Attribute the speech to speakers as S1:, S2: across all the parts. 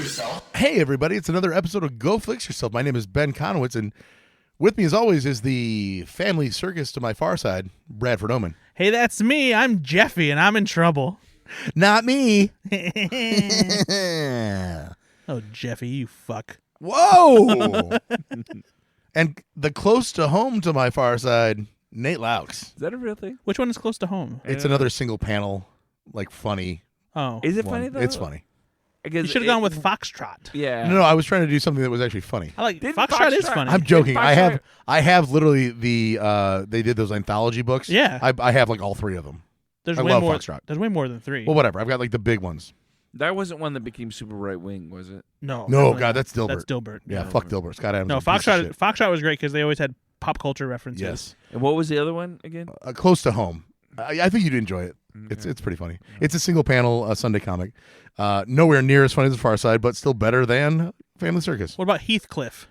S1: yourself.
S2: Hey, everybody. It's another episode of Go Flix Yourself. My name is Ben Konowitz, and with me, as always, is the family circus to my far side, Bradford Oman.
S3: Hey, that's me. I'm Jeffy, and I'm in trouble.
S2: Not me.
S3: Oh, Jeffy, you fuck.
S2: Whoa. And the close to home to my far side, Nate Loucks.
S4: Is that a real thing?
S3: Which one is close to home?
S2: It's another single panel, like funny.
S3: Oh.
S4: Is it
S2: one.
S4: funny though?
S2: It's funny.
S3: You should have gone with Foxtrot.
S4: Yeah.
S2: No, I was trying to do something that was actually funny.
S3: I like
S4: Didn't
S3: Foxtrot is
S4: Foxtrot-
S3: funny.
S2: I'm joking.
S4: Foxtrot-
S2: I have literally they did those anthology books.
S3: Yeah.
S2: I have like all three of them.
S3: There's
S2: I
S3: way
S2: love
S3: more.
S2: Foxtrot.
S3: There's way more than three.
S2: Well, whatever. I've got like the big ones.
S4: That wasn't one that became super right wing, was it?
S3: No.
S2: No,
S3: definitely
S2: God,
S3: not.
S2: that's Dilbert.
S3: That's Dilbert.
S2: Yeah, fuck Dilbert. Scott Adams.
S3: No,
S2: is a piece of shit.
S3: Foxtrot was great because they always had pop culture references.
S2: Yes.
S4: And what was the other one again?
S2: Close to home. I think you'd enjoy it. It's pretty funny. It's a single panel Sunday comic. Nowhere near as funny as the Far Side, but still better than Family Circus.
S3: What about Heathcliff?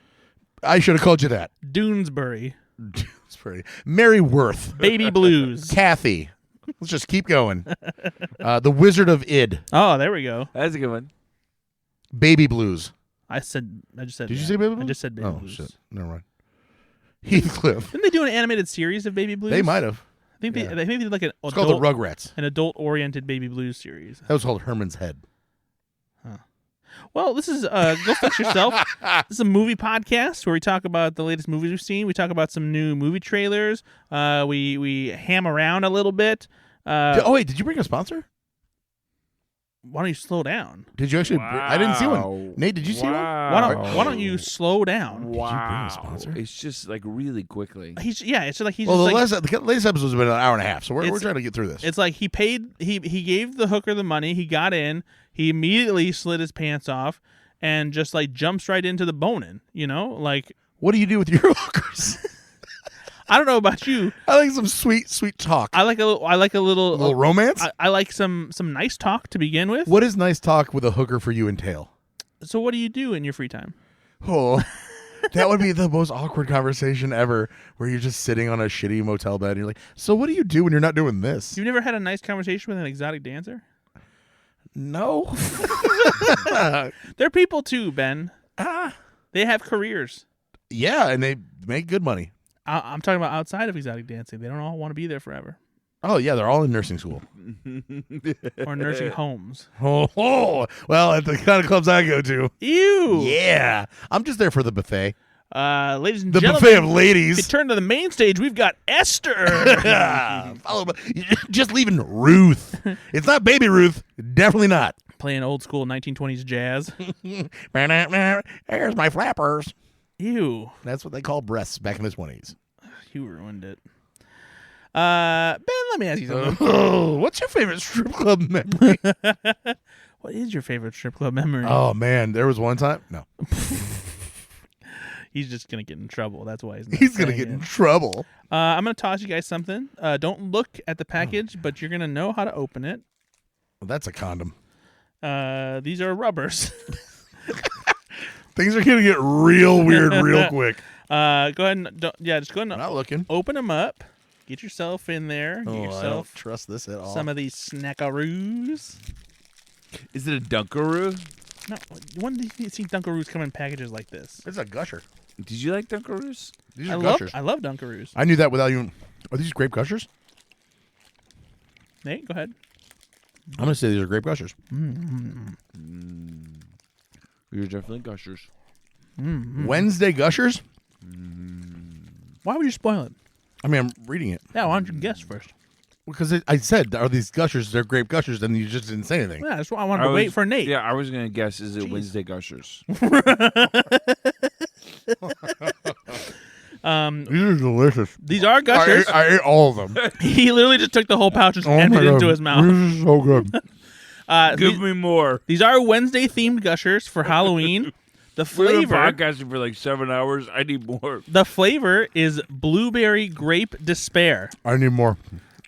S2: I should have called you that.
S3: Doonesbury.
S2: It's pretty. Mary Worth.
S3: Baby Blues.
S2: Kathy. Let's just keep going. The Wizard of Id.
S3: Oh, there we go.
S4: That's a good one.
S2: Baby Blues.
S3: I just said
S2: Did
S3: that.
S2: you say Baby Blues?
S3: I just said Baby
S2: Oh,
S3: Blues.
S2: shit. Never mind. Heathcliff.
S3: Didn't they do an animated series of Baby Blues?
S2: They might have.
S3: I think
S2: yeah.
S3: they maybe did like an
S2: It's called the
S3: adult,
S2: Rugrats.
S3: an adult-oriented Baby Blues series.
S2: That was called Herman's Head.
S3: Well, this is Go Fix Yourself. This is a movie podcast where we talk about the latest movies we've seen. We talk about some new movie trailers. We ham around a little bit.
S2: Wait, did you bring a sponsor?
S3: Why don't you slow down?
S2: Did you actually? I didn't see one.
S4: Wow.
S2: Nate, did you see one?
S3: Why don't you slow down?
S4: Wow.
S2: Did you bring a sponsor?
S4: It's just like really quickly.
S3: It's like he's
S2: Well,
S3: just
S2: the latest episode's been an hour and a half, so we're
S3: It's-
S2: trying to get through this.
S3: it's like he gave the hooker the money. He got in. He immediately slid his pants off and just like jumps right into the boning. You know, like
S2: What do you do with your hookers?
S3: I don't know about you.
S2: I like some sweet talk.
S3: I like a little
S2: A little romance.
S3: I like some nice talk to begin with.
S2: What does nice talk with a hooker for you entail?
S3: So what do you do in your free time?
S2: Oh, that would be the most awkward conversation ever, where you're just sitting on a shitty motel bed and you're like, so what do you do when you're not doing this?
S3: You've never had a nice conversation with an exotic dancer?
S2: No.
S3: They're people too, Ben. They have careers.
S2: Yeah, and they make good money.
S3: I'm talking about outside of exotic dancing. They don't all want to be there forever.
S2: Oh, yeah, they're all in nursing school.
S3: Or nursing homes.
S2: Oh, well, at the kind of clubs I go to.
S3: Ew.
S2: Yeah. I'm just there for the buffet.
S3: Ladies and
S2: The
S3: gentlemen,
S2: buffet of
S3: if you
S2: ladies.
S3: turn to the main stage, we've got Esther.
S2: Followed by, just leaving Ruth. It's not Baby Ruth. Definitely not.
S3: Playing old school 1920s jazz.
S2: There's my flappers.
S3: Ew.
S2: That's what they call breasts back in the 20s.
S3: You ruined it. Ben, let me ask you something.
S2: Oh, what's your favorite strip club memory?
S3: What is your favorite strip club memory?
S2: Oh, man. There was one time. No.
S3: He's just going to get in trouble. That's why he's not
S2: He's going to
S3: saying
S2: get in
S3: it.
S2: trouble.
S3: I'm going to toss you guys something. Don't look at the package, but you're going to know how to open it.
S2: Well, that's a condom.
S3: These are rubbers.
S2: Things are going to get real weird real quick.
S3: Go ahead and just go ahead
S2: I'm
S3: and
S2: not looking.
S3: open them up. Get yourself in there. Get
S2: Oh, I don't
S3: yourself
S2: trust this at all.
S3: some of these snackaroos.
S4: Is it a Dunkaroo?
S3: No, when do you see Dunkaroos come in packages like this?
S2: It's a gusher.
S4: Did you like Dunkaroos?
S2: These
S3: I
S2: are
S3: love
S2: gushers.
S3: Dunkaroos.
S2: I knew that without even... Are these grape gushers?
S3: Nate, go ahead.
S2: I'm going to say these are grape gushers.
S4: You're definitely gushers.
S2: Wednesday gushers?
S3: Why would you spoil it?
S2: I mean, I'm reading it.
S3: Yeah, why don't you guess first?
S2: Because I said, are these gushers? They're grape gushers, and you just didn't say anything.
S3: Yeah, that's why I wanted to wait for Nate.
S4: Yeah, I was going to guess, is it Wednesday gushers?
S2: These are delicious.
S3: These are gushers.
S2: I ate all of them.
S3: He literally just took the whole pouch and
S2: Oh my
S3: emptied it
S2: God.
S3: into his mouth.
S2: This is so good.
S4: Give me more.
S3: These are Wednesday themed gushers for Halloween. The
S4: We've been
S3: flavor,
S4: podcasting for like 7 hours. I need more.
S3: the flavor is blueberry grape despair.
S2: I need more.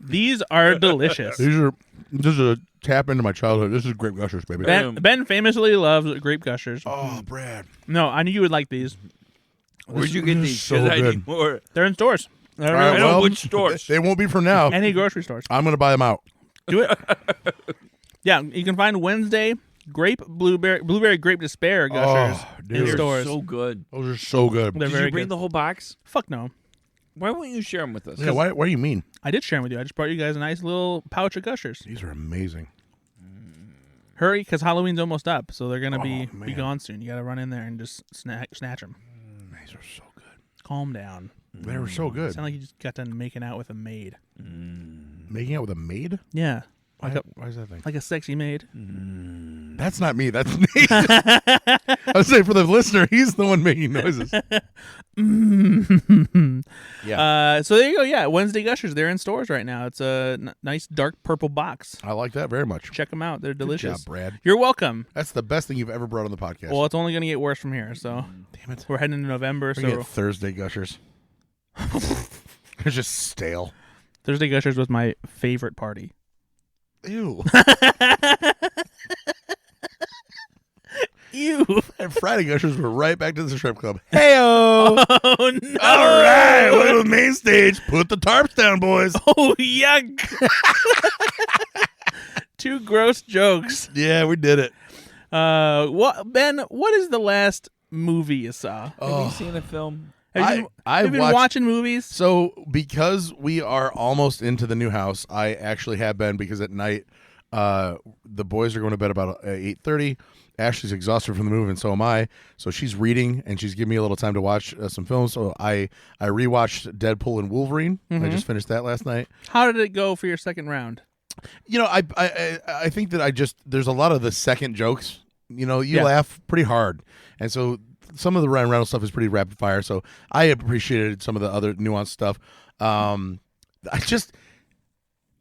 S3: These are delicious.
S2: This is a tap into my childhood. This is grape gushers, baby.
S3: Ben famously loves grape gushers.
S2: Oh, Brad.
S3: No, I knew you would like these.
S4: Where'd you get
S2: This is
S4: these?
S2: so
S4: 'Cause I
S2: good.
S4: need more.
S3: They're in stores.
S2: All right,
S4: I know
S2: well,
S4: which stores.
S2: They won't be for now.
S3: Any grocery stores.
S2: I'm going to buy them out.
S3: Do it. Yeah, you can find Wednesday blueberry grape despair gushers in
S2: dude.
S3: stores.
S4: So good.
S2: Those are so good.
S3: They're
S4: Did
S3: very
S4: you bring
S3: good.
S4: the whole box?
S3: Fuck no.
S4: Why won't you share them with us?
S2: Yeah, why do you mean?
S3: I did share them with you. I just brought you guys a nice little pouch of gushers.
S2: These are amazing.
S3: Hurry, because Halloween's almost up, so they're gonna be
S2: man.
S3: gone soon. You gotta run in there and just snatch them.
S2: These are so good.
S3: Calm down.
S2: They were so good.
S3: Sound like you just got done making out with a maid.
S2: Making out with a maid?
S3: Yeah,
S2: Why is that thing?
S3: like a sexy maid.
S2: That's not me. That's Nate. I was saying for the listener, he's the one making noises. Yeah.
S3: So there you go. Yeah, Wednesday Gushers. They're in stores right now. It's a nice dark purple box.
S2: I like that very much.
S3: Check them out. They're delicious.
S2: Good job, Brad.
S3: You're welcome.
S2: That's the best thing you've ever brought on the podcast.
S3: Well, it's only going to get worse from here. So
S2: damn it.
S3: we're heading into November.
S2: We get
S3: So
S2: Thursday gushers. They're just stale.
S3: Thursday Gushers was my favorite party.
S2: Ew.
S3: Ew.
S2: And Friday gushers were right back to the strip club.
S3: Heyo. Oh no.
S2: All right, we're to the main stage. Put the tarps down, boys.
S3: Oh yuck. Two gross jokes.
S2: Yeah, we did it.
S3: Ben, what is the last movie you saw?
S4: Have you seen a film?
S3: Have you
S2: I've
S3: been
S2: watched-
S3: watching movies?
S2: So because we are almost into the new house, I actually have been, because at night the boys are going to bed about 8:30. Ashley's exhausted from the move, and so am I. So she's reading, and she's giving me a little time to watch some films. So I rewatched Deadpool and Wolverine. I just finished that last night.
S3: How did it go for your second round?
S2: You know, I think that there's a lot of the second jokes. You know, you
S3: Yeah.
S2: laugh pretty hard, and so some of the Ryan Reynolds stuff is pretty rapid fire. So I appreciated some of the other nuanced stuff.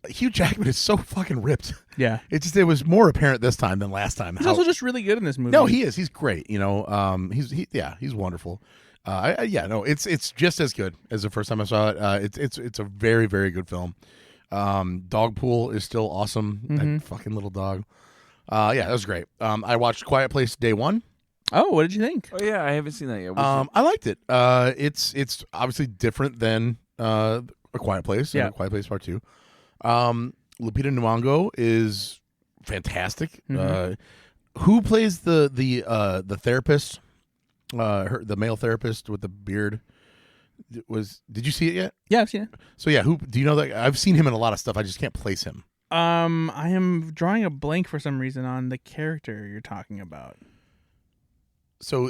S2: Hugh Jackman is so fucking ripped.
S3: Yeah.
S2: It was more apparent this time than last time.
S3: He's also just really good in this movie.
S2: No, he is. He's great. You know, he's wonderful. It's just as good as the first time I saw it. It's a very, very good film. Dogpool is still awesome. That fucking little dog. That was great. I watched Quiet Place day one.
S3: Oh, what did you think?
S4: Oh yeah, I haven't seen that yet.
S2: I liked it. It's obviously different than A Quiet Place.
S3: Yeah.
S2: A Quiet Place Part 2. Lupita Nyong'o is fantastic. Who plays the therapist? The male therapist with the beard. Did you see it yet?
S3: Yeah, I've seen it.
S2: So yeah, who do you know that? I've seen him in a lot of stuff. I just can't place him.
S3: I am drawing a blank for some reason on the character you're talking about.
S2: So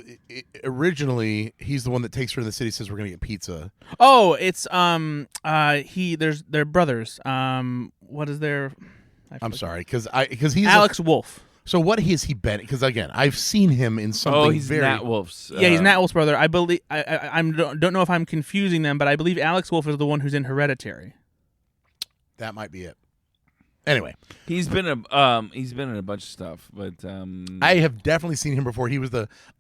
S2: originally, he's the one that takes her to the city, says we're gonna get pizza.
S3: Oh, it's they're brothers. What is their?
S2: I'm sorry, because he's
S3: Alex Wolff.
S2: So what has he been? Because again, I've seen him in something.
S4: he's
S2: very.
S4: Nat Wolff's.
S3: Yeah, he's Nat Wolff's brother. I believe. I don't know if I'm confusing them, but I believe Alex Wolff is the one who's in Hereditary.
S2: That might be it. Anyway,
S4: he's been in a bunch of stuff, but
S2: I have definitely seen him before. He was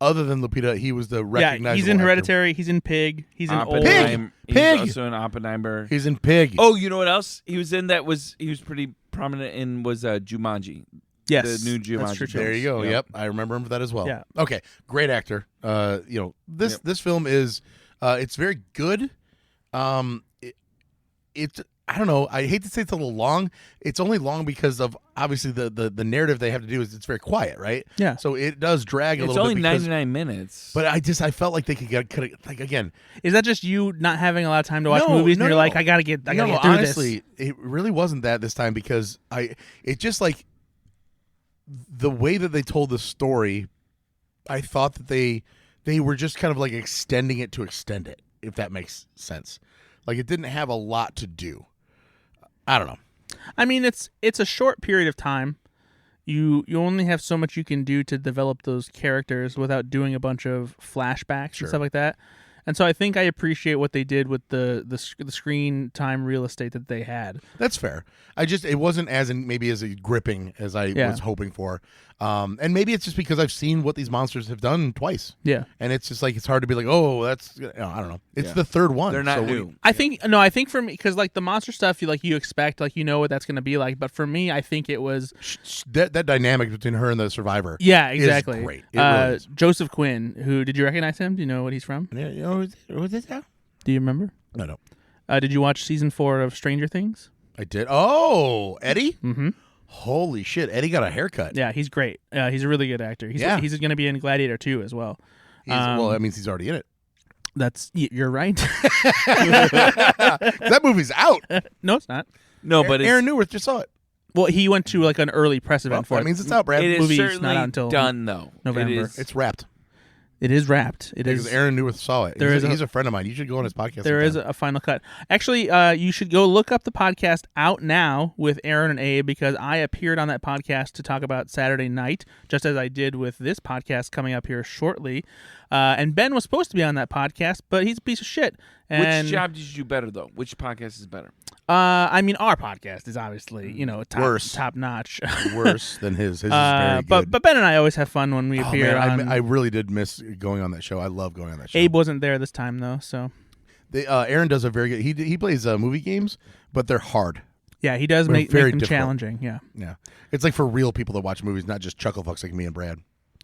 S2: other than Lupita, he was the recognizable.
S3: Yeah, he's in
S2: actor.
S3: Hereditary. He's in Pig. He's in Old.
S2: Pig!
S4: He's also in Oppenheimer.
S2: He's in Pig.
S4: Oh, you know what else he was in? He was pretty prominent in Jumanji.
S3: Yes,
S4: the new Jumanji.
S3: that's true.
S2: There you go. Yep, I remember him for that as well.
S3: Yeah.
S2: Okay, great actor. This film is it's very good. It's I don't know. I hate to say it's a little long. It's only long because of obviously the narrative they have to do is it's very quiet, right?
S3: Yeah.
S2: So it does drag a
S4: It's
S2: little
S4: only
S2: bit.
S4: 99 minutes.
S2: But I felt like they could like again.
S3: Is that just you not having a lot of time to watch movies, and you're like, I gotta get through
S2: honestly,
S3: this?
S2: it really wasn't that this time because it just like the way that they told the story, I thought that they were just kind of like extending it to extend it, if that makes sense. Like it didn't have a lot to do. I don't know.
S3: I mean, it's a short period of time. You only have so much you can do to develop those characters without doing a bunch of flashbacks and stuff like that. And so I think I appreciate what they did with the screen time real estate that they had.
S2: That's fair. It wasn't as gripping as I was hoping for. And maybe it's just because I've seen what these monsters have done twice.
S3: Yeah.
S2: And it's just like it's hard to be like, oh, that's I don't know. It's the third one.
S4: They're not new.
S3: I think for me, because like the monster stuff, you expect, like you know what that's going to be like. But for me, I think it was
S2: that dynamic between her and the survivor.
S3: Yeah, exactly.
S2: Is great. It really is.
S3: Joseph Quinn, who did you recognize him? Do you know what he's from?
S2: Yeah, you know who's this now?
S3: Do you remember?
S2: No.
S3: Did you watch season 4 of Stranger Things?
S2: I did. Oh, Eddie.
S3: Mm-hmm.
S2: Holy shit, Eddie got a haircut.
S3: Yeah, he's great. He's a really good actor. He's going to be in Gladiator 2 as well.
S2: Well, that means he's already in it.
S3: You're right.
S2: That movie's out.
S3: No, it's not.
S4: No, but
S2: Aaron Newirth just saw it.
S3: Well, he went to like an early press event for
S2: That
S3: it.
S2: means it's out, Brad.
S4: it is
S3: movie's
S4: certainly
S3: not out until
S4: done, though.
S3: November.
S2: It's wrapped.
S3: It is wrapped. It
S2: Because
S3: is.
S2: Aaron Newirth saw it. He's a friend of mine. You should go on his podcast.
S3: There is a final cut. Actually, you should go look up the podcast Out Now with Aaron and Abe, because I appeared on that podcast to talk about Saturday Night, just as I did with this podcast coming up here shortly. And Ben was supposed to be on that podcast, but he's a piece of shit. And,
S4: Which job did you do better, though? Which podcast is better?
S3: I mean, our podcast is obviously,
S2: Worse.
S3: top notch.
S2: Worse than his. His is very good.
S3: But Ben and I always have fun when we appear on.
S2: I really did miss going on that show. I love going on that show.
S3: Abe wasn't there this time though, so
S2: Aaron does a very good. He plays movie games, but they're hard.
S3: yeah, he does
S2: They're
S3: make
S2: very
S3: them
S2: difficult.
S3: challenging. Yeah,
S2: Yeah, it's like for real people that watch movies, not just chuckle fucks like me and Brad.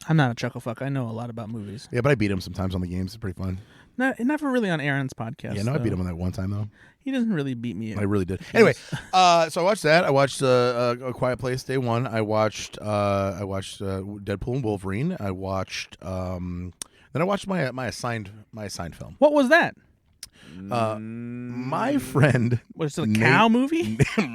S3: I'm not a chuckle fuck. I know a lot about movies.
S2: Yeah, but I beat him sometimes on the games. It's pretty fun.
S3: Never really on Aaron's podcast.
S2: Yeah, no, I beat
S3: though.
S2: him on that one time though.
S3: He doesn't really beat me.
S2: I really did. Anyway, so I watched that. I watched A Quiet Place Day One. I watched Deadpool and Wolverine. I watched then I watched my assigned film.
S3: What was that?
S2: My friend.
S3: Was it a
S2: Nate-
S3: cow movie?
S2: Hold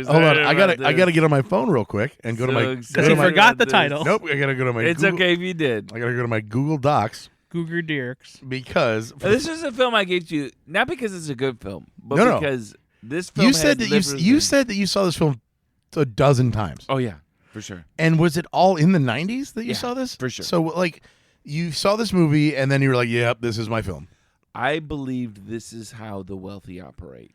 S2: on, I gotta get on my phone real quick and go to my.
S3: Because he forgot the title.
S2: Nope, I gotta go to my.
S4: It's
S2: Google,
S4: okay if you did.
S2: I gotta go to my Google Docs
S3: Googer Dirks.
S2: because
S4: This is a film I gave to you, not because it's a good film, but
S2: No.
S4: because this film
S2: you said
S4: has
S2: that you
S4: livers
S2: said that you saw this film a dozen times.
S4: Oh, yeah, for sure.
S2: And was it all in the 90s that you
S4: Yeah,
S2: saw this?
S4: for sure.
S2: So like you saw this movie and then you were like, "Yep, this is my film,"
S4: I believed this is how the wealthy operate.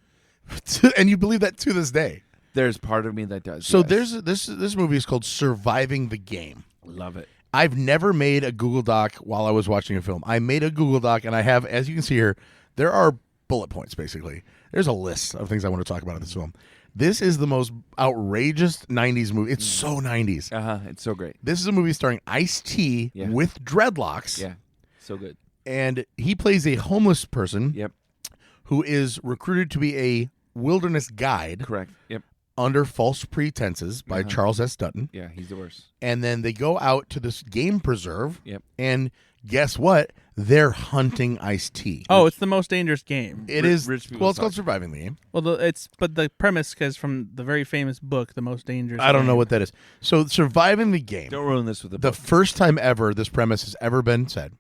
S2: and you believe that to this day.
S4: There's part of me that does.
S2: So
S4: yes.
S2: this movie is called Surviving the Game.
S4: Love it.
S2: I've never made a Google Doc while I was watching a film. I made a Google Doc, and I have, as you can see here, there are bullet points, basically. There's a list of things I want to talk about in this film. This is the most outrageous 90s movie. It's so 90s.
S4: It's so great.
S2: This is a movie starring Ice-T
S4: Yeah.
S2: with dreadlocks.
S4: Yeah, so good.
S2: And he plays a homeless person
S4: Yep,
S2: who is recruited to be a wilderness guide
S4: correct. Yep,
S2: under false pretenses by Charles S. Dutton.
S4: yeah, he's the worst.
S2: And then they go out to this game preserve.
S4: Yep.
S2: And guess what? They're hunting Ice-T.
S3: Oh, it's the most dangerous game.
S2: It is.
S4: rich people
S2: Well, it's
S4: suck.
S2: called Surviving the Game.
S3: Well, but the premise is from the very famous book, The Most Dangerous.
S2: I don't know
S3: Game.
S2: what that is. So Surviving the Game.
S4: Don't ruin this with the
S2: The first time ever this premise has ever been said.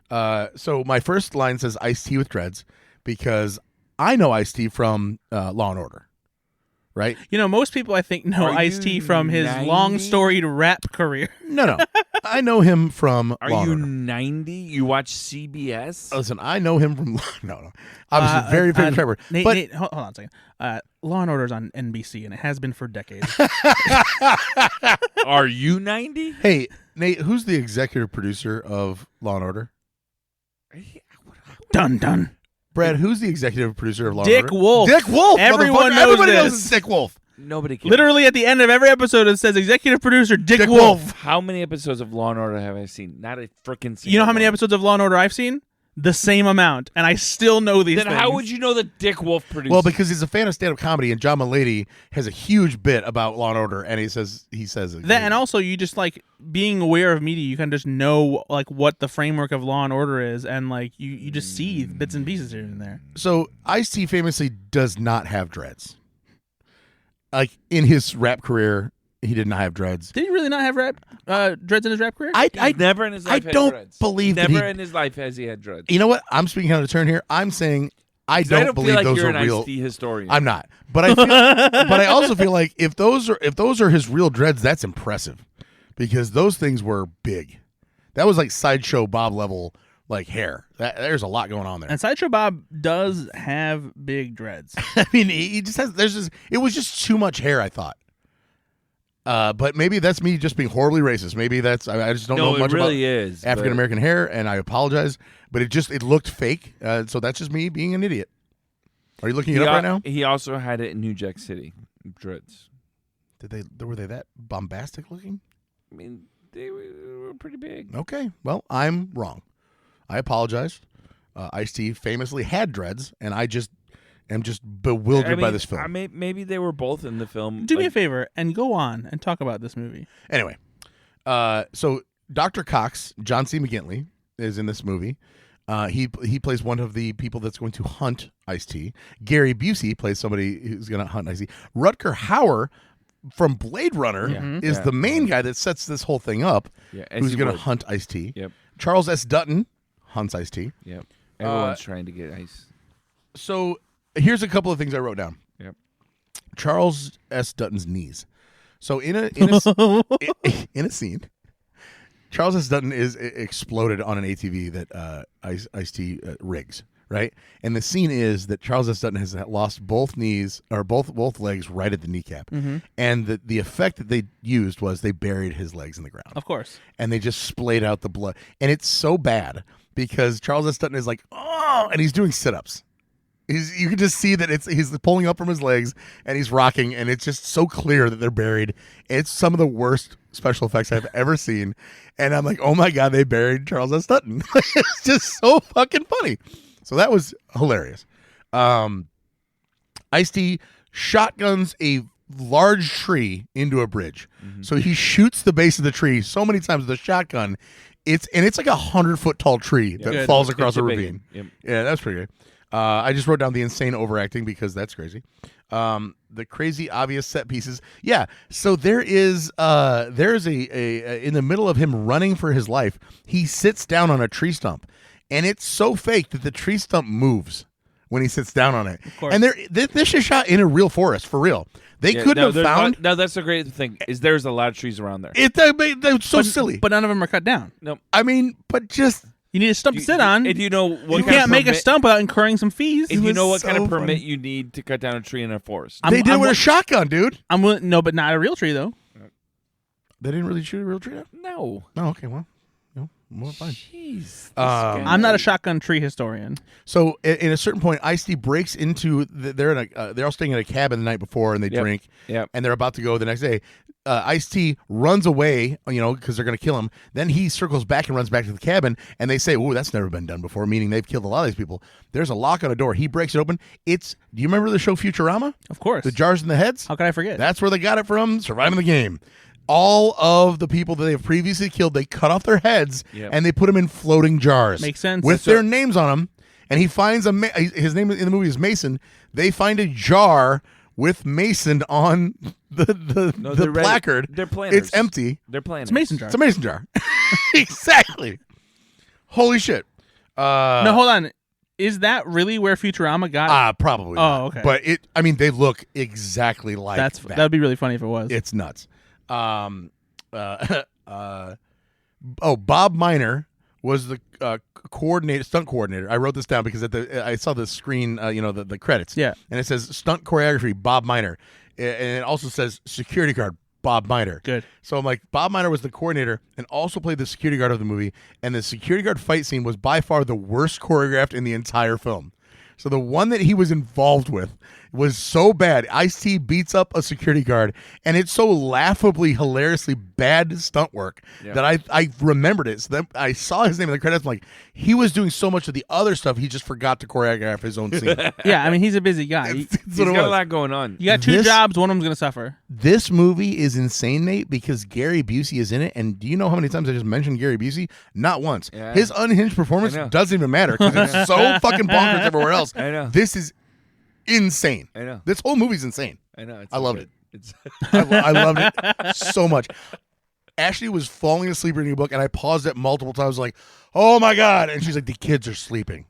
S2: So my first line says Ice-T with dreads because I know Ice-T from Law and Order. Right?
S3: Most people I think know
S4: Are
S3: Ice-T
S4: you
S3: from his
S4: 90?
S3: long storied rap career.
S2: No. I know him from
S4: Are
S2: Law and
S4: you
S2: Order.
S4: 90? You watch CBS?
S2: Listen, I know him from no. Obviously, very famous rapper.
S3: Nate,
S2: But
S3: Nate, hold on a second. Law and Order's on NBC, and it has been for decades.
S4: Are you 90?
S2: hey, Nate, who's the executive producer of Law and Order?
S3: Dun dun.
S2: Brad, who's the executive producer of Law
S3: Dick
S2: and Order?
S3: Wolf.
S2: Dick Wolf.
S3: Everyone
S2: motherfucker.
S3: knows
S2: Everybody knows
S3: this.
S2: it's Dick Wolf.
S4: Nobody cares.
S3: Literally at the end of every episode, it says executive producer Dick,
S2: Dick
S3: Wolf.
S2: Wolf.
S4: How many episodes of Law and Order have I seen? Not a freaking single
S3: You know how many
S4: one.
S3: episodes of Law and Order I've seen? The same amount, and I still know these
S4: Then
S3: things.
S4: how would you know that Dick Wolf produced?
S2: Well, because he's a fan of stand-up comedy, and John Mulaney has a huge bit about Law and Order, and he says
S3: that, and also you just like being aware of media, you can just know like what the framework of Law and Order is, and like you just see bits and pieces here and there.
S2: So Ice-T famously does not have dreads. Like in his rap career, he did not have dreads.
S3: Did he really not have dreads in his rap career?
S2: I
S4: never in his life
S2: I
S4: had
S2: don't
S4: dreads.
S2: believe that
S4: Never
S2: he-
S4: in his life has he had dreads.
S2: You know what? I'm speaking out of turn here. I'm saying I don't believe
S4: feel like
S2: those
S4: you're
S2: are
S4: an
S2: real.
S4: Ice-T historian.
S2: I'm not, but I feel, but I also feel like if those are his real dreads, that's impressive because those things were big. That was like Sideshow Bob level like hair. There's a lot going on there.
S3: And Sideshow Bob does have big dreads.
S2: I mean, he just has. It was just too much hair. I thought. But maybe that's me just being horribly racist. Maybe that's I just don't know much
S4: it really
S2: about
S4: is
S2: African American hair, and I apologize. But it looked fake. So that's just me being an idiot. Are you looking it up right now?
S4: He also had it in New Jack City. Dreads.
S2: Were they that bombastic looking?
S4: I mean, they were pretty big.
S2: Okay, well, I'm wrong. I apologize. Ice-T famously had dreads, and I just am just bewildered by this film.
S4: Maybe they were both in the film.
S3: Do me a favor and go on and talk about this movie.
S2: Anyway, so Dr. Cox, John C. McGinley, is in this movie. He plays one of the people that's going to hunt Ice-T. Gary Busey plays somebody who's going to hunt Ice-T. Rutger Hauer from Blade Runner is the main guy that sets this whole thing up, who's going to hunt Ice-T.
S4: Yep.
S2: Charles S. Dutton hunts Ice-T.
S4: Yep. Everyone's trying to get Ice.
S2: So here's a couple of things I wrote down.
S4: Yep.
S2: Charles S. Dutton's knees. So in a scene, Charles S. Dutton is exploded on an ATV that Ice-T rigs, right? And the scene is that Charles S. Dutton has lost both knees or both legs right at the kneecap.
S3: Mm-hmm.
S2: And the effect that they used was they buried his legs in the ground.
S3: Of course.
S2: And they just splayed out the blood. And it's so bad because Charles S. Dutton is like, oh, and he's doing sit-ups. You can just see that he's pulling up from his legs and he's rocking, and it's just so clear that they're buried. It's some of the worst special effects I've ever seen, and I'm like, oh my god, they buried Charles S. Dutton. It's just so fucking funny. So that was hilarious. Ice-T shotguns a large tree into a bridge, so he shoots the base of the tree so many times with a shotgun. It's like 100-foot tall tree that falls across a ravine.
S4: Yep.
S2: Yeah, that's pretty good. I just wrote down the insane overacting because that's crazy. The crazy obvious set pieces. Yeah. So there's a in the middle of him running for his life, he sits down on a tree stump, and it's so fake that the tree stump moves when he sits down on it.
S3: Of course.
S2: And this is shot in a real forest for real. They couldn't have found.
S4: No, that's the great thing is there's a lot of trees around there.
S2: They're so silly.
S3: But none of them are cut down.
S4: No,
S2: I mean, but just.
S3: You need a stump to sit on.
S4: And you know what
S3: you can't make a stump without incurring some fees.
S4: If you know what
S2: so
S4: kind of permit
S2: funny.
S4: you need to cut down a tree in a forest.
S2: They did it with a shotgun, dude.
S3: I'm willing, no, but not a real tree though.
S2: They didn't really shoot a real tree down?
S4: No.
S2: Oh, okay, well, fine.
S4: Jeez.
S3: I'm not a shotgun tree historian.
S2: So at a certain point, Ice-T breaks into they're all staying in a cabin the night before, and they drink.
S4: Yep.
S2: And they're about to go the next day. Ice-T runs away, because they're going to kill him. Then he circles back and runs back to the cabin, and they say, "Oh, that's never been done before," meaning they've killed a lot of these people. There's a lock on a door. He breaks it open. Do you remember the show Futurama?
S3: Of course.
S2: The jars in the heads?
S3: How could I forget?
S2: That's where they got it from. Surviving the game. All of the people that they've previously killed, they cut off their heads and they put them in floating jars.
S3: Makes sense.
S2: With their names on them. And he finds his name in the movie is Mason. They find a jar with Mason on the placard.
S4: They're planners.
S2: It's empty.
S4: They're planners.
S3: It's a mason jar.
S2: It's a mason jar. Exactly. Holy shit.
S3: No, hold on. Is that really where Futurama got?
S2: Probably. Not.
S3: Okay.
S2: But they look exactly like that.
S3: That would be really funny if it was.
S2: It's nuts. Bob Miner was the stunt coordinator. I wrote this down because I saw the screen, the credits.
S3: Yeah.
S2: And it says stunt choreography, Bob Miner. And it also says security guard, Bob Miner.
S3: Good.
S2: So I'm like, Bob Miner was the coordinator and also played the security guard of the movie. And the security guard fight scene was by far the worst choreographed in the entire film. So the one that he was involved with was so bad. Ice-T beats up a security guard, and it's so laughably, hilariously bad stunt work that I remembered it. So then I saw his name in the credits. I'm like, he was doing so much of the other stuff, he just forgot to choreograph his own scene.
S3: Yeah, I mean, he's a busy guy.
S4: He's got a lot going on.
S3: You got two jobs, one of them's going to suffer.
S2: This movie is insane, Nate, because Gary Busey is in it. And do you know how many times I just mentioned Gary Busey? Not once.
S4: Yeah.
S2: His unhinged performance doesn't even matter because it's so fucking bonkers everywhere else.
S4: I know.
S2: This is insane.
S4: I know.
S2: This whole movie's insane.
S4: I know.
S2: I loved it. I loved it so much. Ashley was falling asleep reading a book, and I paused it multiple times, like, "Oh my god!" And she's like, "The kids are sleeping."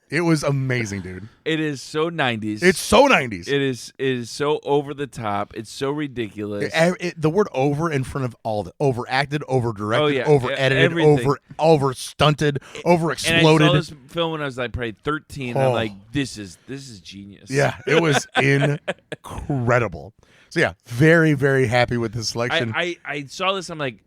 S2: It was amazing, dude.
S4: It is so 90s.
S2: It's so 90s.
S4: It is so over the top. It's so ridiculous.
S2: The word "over" in front of all the overacted, over directed,
S4: Oh,
S2: over edited,
S4: everything.
S2: over stunted, over
S4: And
S2: exploded.
S4: I saw this film when I was like probably 13. And I'm like, this is genius.
S2: Yeah, it was incredible. So yeah, very, very happy with this selection.
S4: I saw this. I'm like,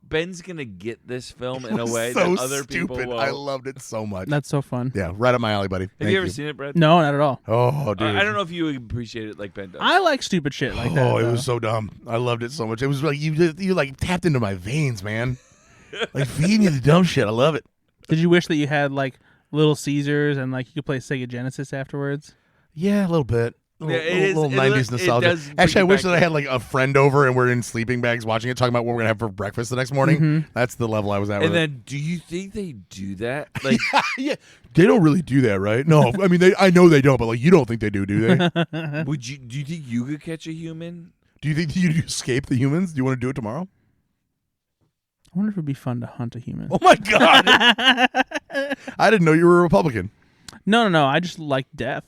S4: Ben's gonna get this film in a way
S2: so
S4: that other
S2: stupid.
S4: people will.
S2: I loved it so much.
S3: That's so fun.
S2: Yeah, right up my alley, buddy.
S4: Have
S2: Thank
S4: you ever seen it, Brad?
S3: No, not at all.
S2: Oh, dude.
S4: I don't know if you appreciate it like Ben does.
S3: I like stupid shit like that.
S2: Oh, it
S3: though.
S2: was so dumb. I loved it so much. It was like you like tapped into my veins, man. Like feeding you the dumb shit. I love it.
S3: Did you wish that you had like Little Caesars and like you could play Sega Genesis afterwards?
S2: Yeah, a little bit.
S4: Yeah, it
S2: Little
S4: is-
S2: 90s
S4: it
S2: nostalgia.
S4: does bring
S2: Actually, I
S4: you
S2: wish
S4: back
S2: that I
S4: to-
S2: had like a friend over and we're in sleeping bags watching it, talking about what we're gonna have for breakfast the next morning.
S3: Mhm.
S2: That's the level I was at.
S4: And
S2: with
S4: then, do you think they do that? Like,
S2: it. Yeah, they don't really do that, right? No, I mean, I know they don't, but like, you don't think they do they?
S4: would you? Do you think you could catch a human?
S2: Do you think you'd escape the humans? Do you want to do it tomorrow?
S3: I wonder if it'd be fun to hunt a human.
S2: Oh my god! I didn't know you were a Republican.
S3: No. I just like death.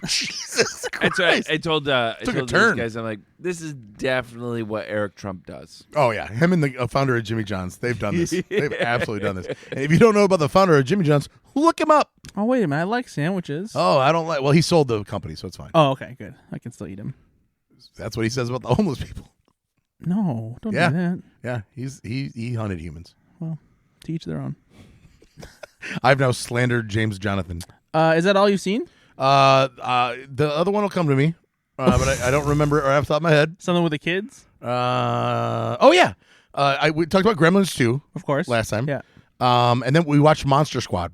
S2: Jesus
S4: And so
S2: Christ!
S4: I told I
S2: Took a
S4: told
S2: turn.
S4: these guys, I'm like, this is definitely what Eric Trump does.
S2: Oh yeah, him and the founder of Jimmy John's, they've done this. They've absolutely done this. And if you don't know about the founder of Jimmy John's, look him up.
S3: Oh, wait a minute. I like sandwiches.
S2: Oh, I don't like. Well, he sold the company, so it's fine.
S3: Oh, okay, good. I can still eat them.
S2: That's what he says about the homeless people.
S3: No, don't
S2: Yeah.
S3: do that.
S2: Yeah, he hunted humans.
S3: To each their own.
S2: I've now slandered James Jonathan.
S3: Is that all you've seen?
S2: The other one will come to me, but I don't remember or off the top of my head.
S3: Something with the kids?
S2: Oh yeah, we talked about Gremlins 2
S3: Of course.
S2: last time.
S3: Yeah.
S2: And then we watched Monster Squad.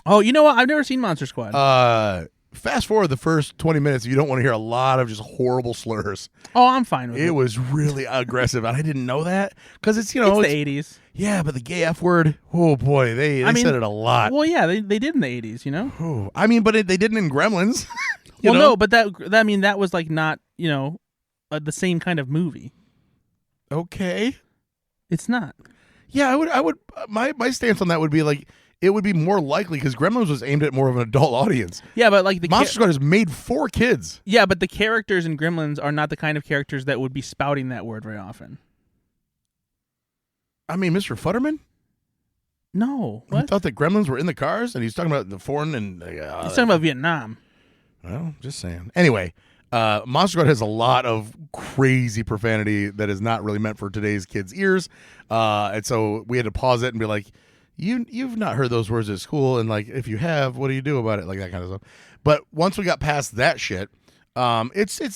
S3: Oh, you know what? I've never seen Monster Squad.
S2: Fast forward the first 20 minutes, you don't want to hear a lot of just horrible slurs.
S3: oh, I'm fine with it.
S2: It was really aggressive, and I didn't know that because it's, you know,
S3: It's the 80s.
S2: yeah, but the gay F word, oh boy, they said it a lot.
S3: Well, yeah, they did in the 80s, you know?
S2: Oh, I mean, but they didn't in Gremlins. You
S3: Well,
S2: know?
S3: no, but that was like not, you know, the same kind of movie.
S2: Okay.
S3: It's not.
S2: Yeah, I would. My stance on that would be like it would be more likely because Gremlins was aimed at more of an adult audience.
S3: Yeah, but like the
S2: Monster Squad has made for kids.
S3: yeah, but the characters in Gremlins are not the kind of characters that would be spouting that word very often.
S2: I mean, Mr. Futterman.
S3: No,
S2: He
S3: what?
S2: thought that Gremlins were in the cars, and he's talking about the foreign and.
S3: He's talking about Vietnam.
S2: Well, just saying. Anyway, Monster Squad has a lot of crazy profanity that is not really meant for today's kids' ears, and so we had to pause it and be like, "You've not heard those words at school, and like if you have, what do you do about it?" Like that kind of stuff. But once we got past that shit, it's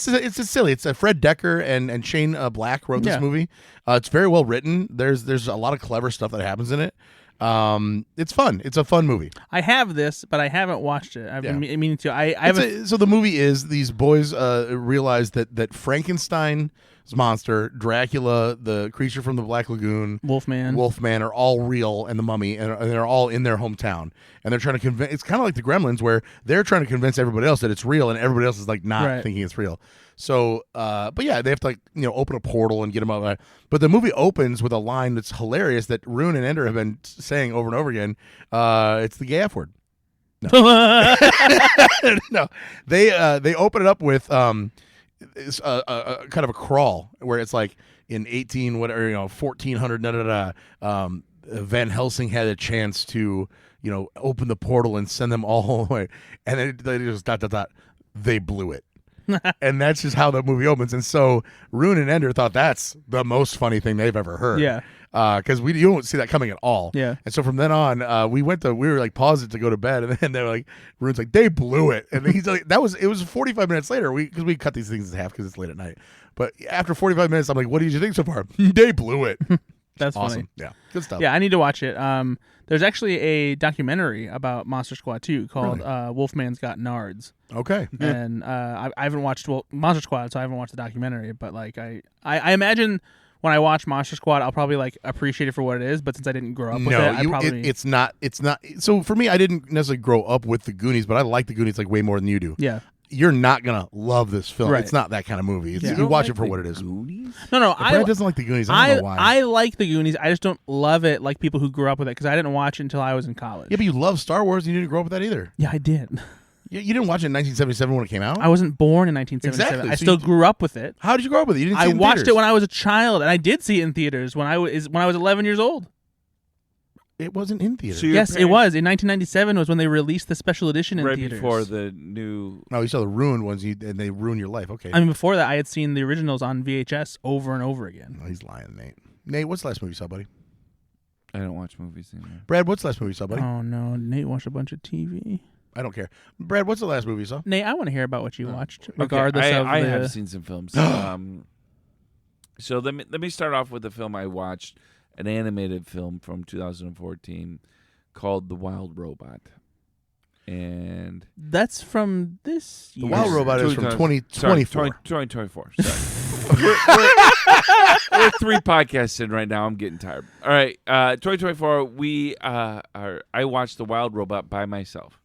S2: silly. It's Fred Decker and Shane Black wrote this
S3: Yeah.
S2: movie. It's very well written. There's a lot of clever stuff that happens in it. It's fun. It's a fun movie.
S3: I have this, but I haven't watched it. I've been meaning to. I
S2: It's
S3: haven't.
S2: so the movie is these boys realize that Frankenstein's monster, Dracula, the creature from the Black Lagoon, Wolfman are all real, and the Mummy, and they're all in their hometown, and they're trying to convince. It's kind of like the Gremlins, where they're trying to convince everybody else that it's real, and everybody else is like not
S3: Right.
S2: thinking it's real. So, but yeah, they have to like open a portal and get them out. But the movie opens with a line that's hilarious that Rune and Ender have been saying over and over again. It's the gay F word. No, they open it up with kind of a crawl where it's like in 1400 Van Helsing had a chance to open the portal and send them all away, and then they just ... they blew it. And that's just how the movie opens. And so Rune and Ender thought that's the most funny thing they've ever heard.
S3: Yeah.
S2: Because you don't see that coming at all.
S3: Yeah.
S2: And so from then on, we were like paused it to go to bed, and then they were like, Rune's like, they blew it, and then he's like, it was 45 minutes later. Because we cut these things in half because it's late at night. But after 45 minutes, I'm like, what did you think so far? They blew it.
S3: That's
S2: Awesome.
S3: funny.
S2: Yeah, good stuff.
S3: Yeah, I need to watch it. There's actually a documentary about Monster Squad 2 called Wolfman's Got Nards.
S2: Okay.
S3: And I haven't watched Monster Squad, so I haven't watched the documentary. But like I imagine when I watch Monster Squad, I'll probably like appreciate it for what it is. But since I didn't grow up with it,
S2: it's not. So for me, I didn't necessarily grow up with the Goonies, but I like the Goonies like way more than you do.
S3: Yeah.
S2: You're not gonna love this film.
S3: Right.
S2: It's not that kind of movie.
S3: Yeah.
S2: You watch it for what it is.
S4: Goonies?
S3: No,
S2: Brad doesn't like the Goonies. I don't know why.
S3: I like the Goonies. I just don't love it like people who grew up with it because I didn't watch it until I was in college.
S2: Yeah, but you love Star Wars, and you didn't grow up with that either.
S3: Yeah, I did.
S2: You didn't watch it in 1977 when it came out.
S3: I wasn't born in 1977.
S2: Exactly.
S3: I
S2: So
S3: still
S2: you-
S3: grew up with it.
S2: How did you grow up with it? You didn't see
S3: I
S2: it in
S3: watched
S2: theaters.
S3: it when I was a child, and I did see it in theaters when I was 11 years old.
S2: It wasn't in theaters.
S4: So your
S3: Yes, it
S4: parents-
S3: was. In 1997 was when they released the special edition in
S4: right
S3: theaters.
S4: before the new.
S2: No, you saw the ruined ones, and they ruin your life. Okay.
S3: I mean, before that, I had seen the originals on VHS over and over again.
S2: No, he's lying, Nate. Nate, what's the last movie you saw, buddy?
S4: I don't watch movies anymore.
S2: Brad, what's the last movie you saw, buddy?
S3: Oh no, Nate watched a bunch of TV.
S2: I don't care. Brad, what's the last movie you saw?
S3: Nate, I want to hear about what you watched, regardless
S4: okay,
S3: of
S4: I
S3: the.
S4: have seen some films. So let me start off with the film I watched, an animated film from 2014 called The Wild Robot. And
S3: That's from this
S2: The
S3: year.
S2: Wild Robot is from 2024.
S4: 2024. Sorry. we're 3 podcasts in right now. I'm getting tired. All right. 2024, I watched The Wild Robot by myself.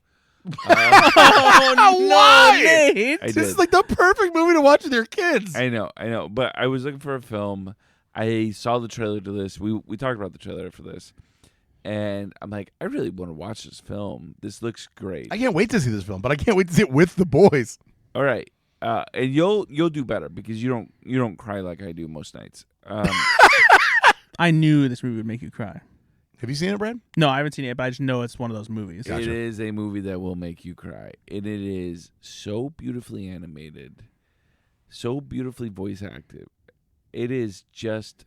S2: Why?
S3: Nate.
S4: I
S2: This
S4: did.
S2: is like the perfect movie to watch with your kids.
S4: I know. But I was looking for a film. I saw the trailer to this. We talked about the trailer for this. And I'm like, I really want to watch this film. This looks great.
S2: I can't wait to see this film, but I can't wait to see it with the boys.
S4: All right. And you'll do better because you don't cry like I do most nights.
S3: I knew this movie would make you cry.
S2: Have you seen it, Brad?
S3: No, I haven't seen it, but I just know it's one of those movies.
S2: Gotcha.
S4: It is a movie that will make you cry. And it is so beautifully animated, so beautifully voice acted. It is just,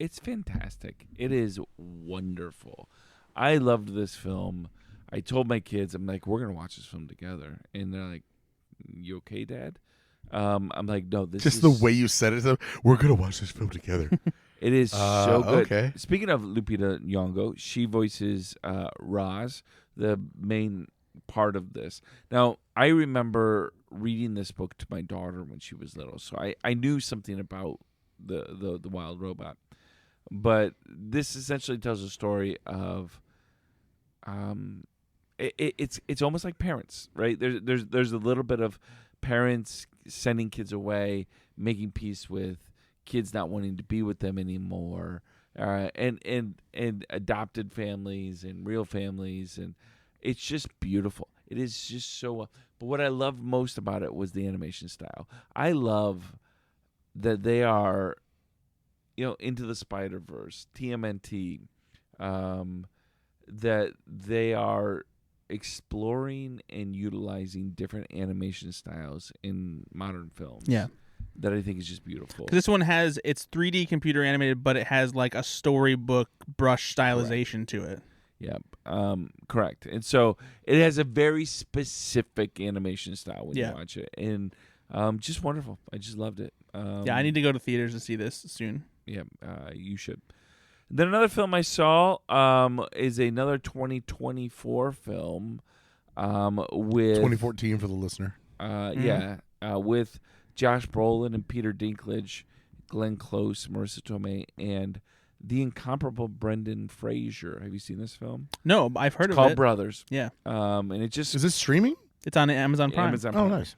S4: it's fantastic. It is wonderful. I loved this film. I told my kids, I'm like, we're going to watch this film together. And they're like, you okay, Dad? I'm like, no, this
S2: Just
S4: is...
S2: the way you said it. We're going to watch this film together.
S4: It is so good.
S2: Okay.
S4: Speaking of Lupita Nyong'o, she voices Roz, the main part of this. Now, I remember reading this book to my daughter when she was little, so I knew something about the Wild Robot. But this essentially tells a story of it's almost like parents, right? There's a little bit of parents sending kids away, making peace with kids not wanting to be with them anymore, and adopted families and real families, and it's just beautiful. It is just so. But what I love most about it was the animation style. I love that they are, Into the Spider-Verse, TMNT, that they are exploring and utilizing different animation styles in modern films.
S3: Yeah.
S4: That I think is just beautiful.
S3: 'Cause this one it's 3D computer animated, but it has like a storybook brush stylization to it.
S4: Yeah, correct. And so it has a very specific animation style when you watch it, and just wonderful. I just loved it.
S3: Yeah, I need to go to theaters to see this soon.
S4: Yeah, you should. Then another film I saw is another 2024 film with
S2: 2014 for the listener.
S4: With Josh Brolin and Peter Dinklage, Glenn Close, Marisa Tomei, and the incomparable Brendan Fraser. Have you seen this film?
S3: No, I've heard
S4: It's
S3: of
S4: called
S3: it.
S4: Brothers.
S3: Yeah.
S4: And it just
S2: Is this streaming?
S3: It's on Amazon Prime.
S4: Amazon
S2: Oh,
S4: Prime.
S2: nice.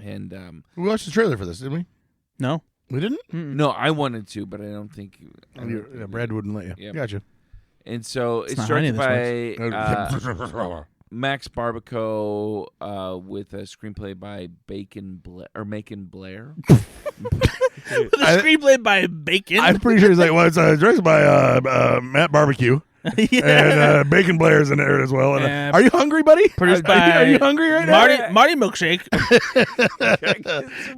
S4: And
S2: We watched the trailer for this, didn't we?
S3: No.
S2: We didn't?
S3: Mm-mm.
S4: no, I wanted to, but I don't think.
S2: Brad wouldn't let you.
S4: Yep.
S2: Gotcha.
S4: And so it's
S3: not how any
S4: directed
S3: of this
S4: by Max Barbaco with a screenplay by Macon Blair.
S3: The screenplay by Bacon.
S2: I'm pretty sure it's it's directed by Matt Barbecue.
S3: yeah.
S2: And Bacon Blair's in there as well. And,
S3: Uh,
S2: are you hungry, buddy?
S3: produced
S2: Are you
S3: by
S2: hungry right now?
S3: Marty Milkshake.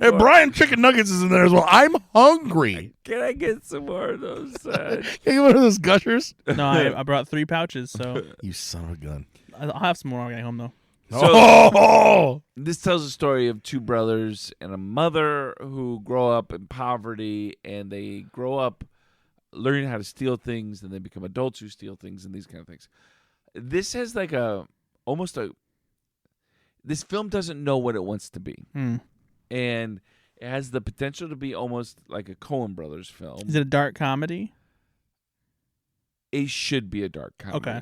S2: And Brian Chicken Nuggets is in there as well. I'm hungry.
S4: Can I get some more of those?
S2: Can you get one of those gushers?
S3: No, I brought 3 pouches, so
S2: You son of a gun.
S3: I'll have some more when I get home, though.
S2: Oh!
S4: This tells a story of 2 brothers and a mother who grow up in poverty, and they grow up learning how to steal things, and they become adults who steal things and these kind of things. This has like this film doesn't know what it wants to be. And it has the potential to be almost like a Coen Brothers film.
S3: Is it a dark comedy?
S4: It should be a dark comedy.
S3: Okay.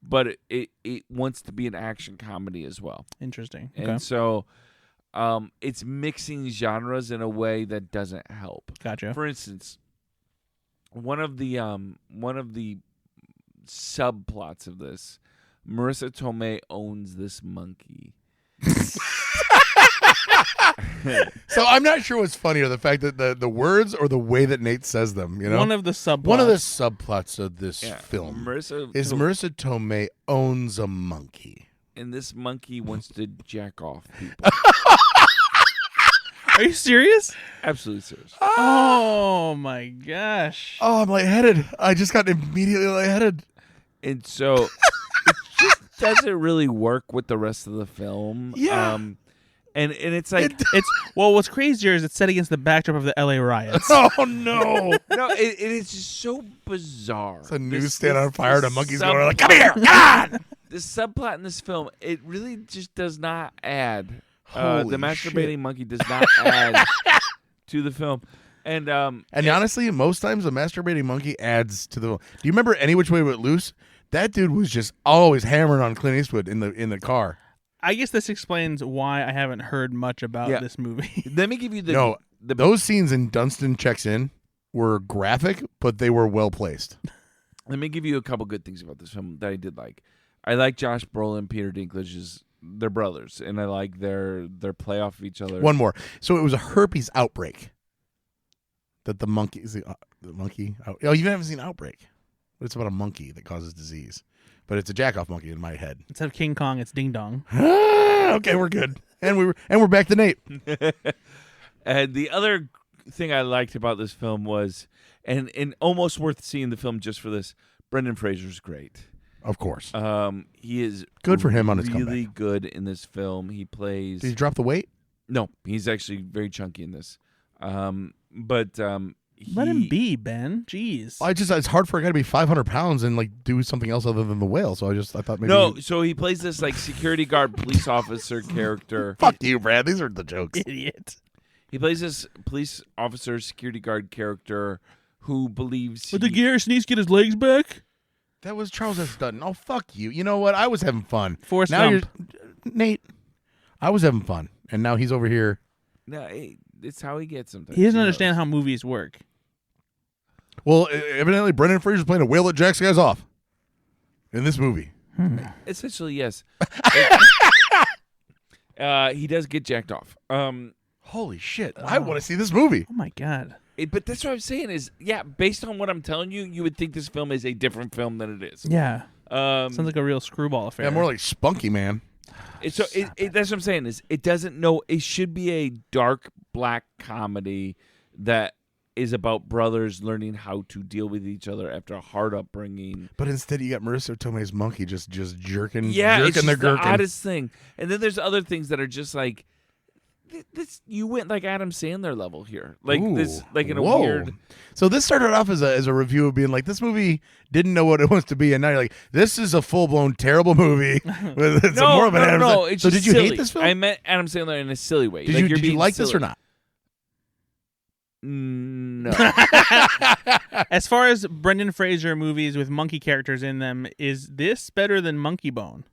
S4: But it wants to be an action comedy as well.
S3: Interesting.
S4: And
S3: Okay.
S4: so it's mixing genres in a way that doesn't help.
S3: Gotcha.
S4: For instance, one of the subplots of this, Marisa Tomei owns this monkey.
S2: So I'm not sure what's funnier, the fact that the words or the way that Nate says them.
S3: One of the subplots.
S2: One of the subplots of this film
S4: Marisa
S2: Tomei owns a monkey.
S4: and this monkey wants to jack off people.
S3: Are you serious?
S4: Absolutely serious.
S3: Oh my gosh.
S2: Oh, I'm lightheaded. I just got immediately lightheaded.
S4: And so it just doesn't really work with the rest of the film.
S2: Yeah.
S4: And it's like
S3: What's crazier is it's set against the backdrop of the LA riots.
S2: Oh, no.
S4: no, it is just so bizarre.
S2: It's a newsstand on fire and a monkey's going like, come here, come on.
S4: the subplot in this film, it really just does not add.
S2: Holy
S4: the masturbating
S2: shit.
S4: monkey does not add to the film. And
S2: honestly, most times a masturbating monkey adds to the. Do you remember Any Which Way But Loose? That dude was just always hammering on Clint Eastwood in the car.
S3: I guess this explains why I haven't heard much about
S4: Yeah.
S3: this movie.
S4: let me give you the
S2: Those scenes in Dunstan Checks In were graphic, but they were well placed.
S4: Let me give you a couple good things about this film that I did like. I like Josh Brolin, Peter Dinklage. They're brothers, and I like their play off of each other.
S2: One more. So it was a herpes outbreak. That the monkey is the monkey. Oh, you haven't seen Outbreak. It's about a monkey that causes disease, but it's a jack-off monkey in my head.
S3: Instead of King Kong, it's Ding Dong.
S2: Okay, we're good, and we're back to Nate.
S4: And the other thing I liked about this film was, and almost worth seeing the film just for this, Brendan Fraser's great.
S2: Of course,
S4: he is
S2: good for him on his
S4: really
S2: comeback.
S4: good in this film. He plays.
S2: Did he drop the weight?
S4: No, he's actually very chunky in this. But
S3: Let him be, Ben. Jeez.
S2: It's hard for a guy to be 500 pounds and like do something else other than the whale. So I thought maybe
S4: no. So he plays this like security guard police officer character.
S2: Fuck you, Brad. These are the jokes.
S3: Idiot.
S4: He plays this police officer security guard character who believes.
S3: But the Garrison needs to get his legs back?
S2: That was Charles S. Dutton. Oh, fuck you. You know what? I was having fun.
S3: Forrest
S2: now
S3: Gump.
S2: Nate, I was having fun, and now he's over here.
S4: No, it's how he gets sometimes.
S3: He doesn't understand how movies work.
S2: Well, evidently, Brendan Fraser's playing a whale that jacks guys off in this movie.
S4: Essentially, yes. He does get jacked off.
S2: Holy shit. I want to see this movie.
S3: Oh, my God.
S4: But that's what I'm saying is, yeah, based on what I'm telling you, you would think this film is a different film than it is.
S3: Yeah. Sounds like a real screwball affair.
S2: Yeah, more like Spunky Man.
S4: So that's what I'm saying is, it doesn't know. It should be a dark black comedy that is about brothers learning how to deal with each other after a hard upbringing.
S2: But instead, you got Marisa Tomei's monkey just jerking,
S4: Yeah, it's
S2: jerking their
S4: just the
S2: gherkin.
S4: oddest thing. And then there's other things that are just like, this. You went like Adam Sandler level here, like
S2: Ooh,
S4: this, like in a
S2: whoa.
S4: weird.
S2: So this started off as a review of being like, this movie didn't know what it wants to be, and now you're like, this is a full blown terrible movie. It's more of an Adam
S4: no.
S2: Sandler.
S4: It's
S2: So
S4: just
S2: did you
S4: silly.
S2: hate this film?
S4: I meant Adam Sandler in a silly way.
S2: Did you
S4: being
S2: like this
S4: silly.
S2: or not?
S4: No.
S3: As far as Brendan Fraser movies with monkey characters in them, is this better than Monkey Bone?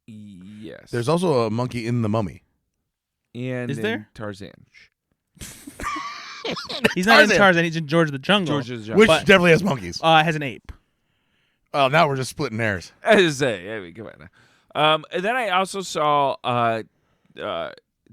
S4: Yes.
S2: There's also a monkey in The Mummy.
S4: and
S3: Is
S4: in
S3: there?
S4: Tarzan.
S3: He's not in
S2: Tarzan.
S3: Tarzan. He's in George of the Jungle.
S4: George's
S2: Which
S3: But-
S2: definitely has monkeys.
S3: Has an ape.
S2: Oh, now we're just splitting hairs.
S4: I just say, I mean, come on now. And then I also saw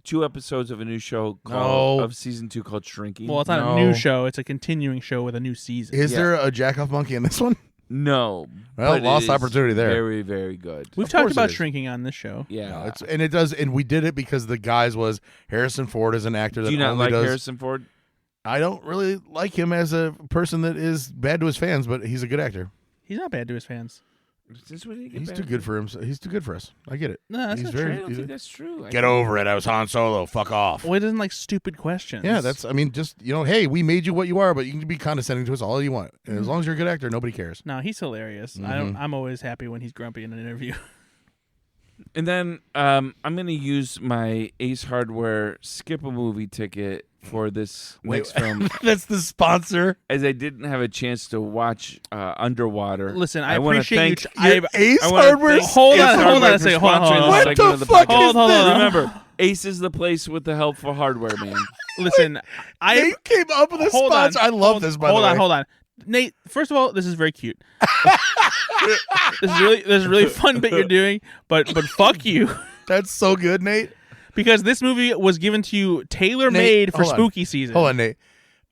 S4: 2 episodes of a new show of season 2 called Shrinking.
S3: Well, it's not
S2: No.
S3: a new show. It's a continuing show with a new season.
S2: Is
S4: Yeah.
S2: there a jack-off monkey in this one?
S4: No.
S2: Well,
S4: but it
S2: lost
S4: is
S2: opportunity there.
S4: Very, very good.
S3: We've
S2: Of
S3: talked
S2: course it
S3: about
S2: is.
S3: shrinking on this show.
S4: Yeah.
S2: No, it does, and we did it because the guys was Harrison Ford as an actor that
S4: Do you not
S2: only
S4: like
S2: does.
S4: Harrison Ford?
S2: I don't really like him as a person that is bad to his fans, but he's a good actor.
S3: He's not bad to his fans.
S4: Since when did he get
S2: He's
S4: back?
S2: too good for him. He's too good for us. I get it.
S3: No, that's
S2: He's
S3: not
S2: very-
S4: I don't
S2: he's
S4: think
S2: a-
S4: that's true.
S2: Get over it. I was Han Solo. Fuck off.
S3: Well, he doesn't like stupid questions.
S2: Yeah, just, hey, we made you what you are, but you can be condescending to us all you want. And as long as you're a good actor, nobody cares.
S3: No, he's hilarious. I'm always happy when he's grumpy in an interview.
S4: And then I'm going to use my Ace Hardware skip a movie ticket for this next film,
S2: That's the sponsor.
S4: as I didn't have a chance to watch Underwater.
S3: Listen, I
S4: wanna
S3: appreciate
S4: thank
S3: you.
S2: Your Ace
S4: I wanna
S2: Hardware.
S4: thank
S3: Hold
S4: Ace
S3: on, hold
S4: Hardware
S3: on a
S4: for
S3: second, hold on,
S4: sponsoring
S3: hold on.
S4: this
S2: What
S4: segment
S2: the
S4: of the
S2: fuck
S4: podcast.
S2: is
S3: Hold on.
S4: Remember, Ace is the place with the helpful hardware, man.
S3: Listen,
S2: They came up with a
S3: hold on,
S2: sponsor. I love this, by the way.
S3: Hold on. Nate, first of all, this is very cute. This is really fun bit you're doing, but fuck you.
S2: That's so good, Nate.
S3: Because this movie was given to you tailor-made for
S2: hold on.
S3: spooky season.
S2: Hold on, Nate.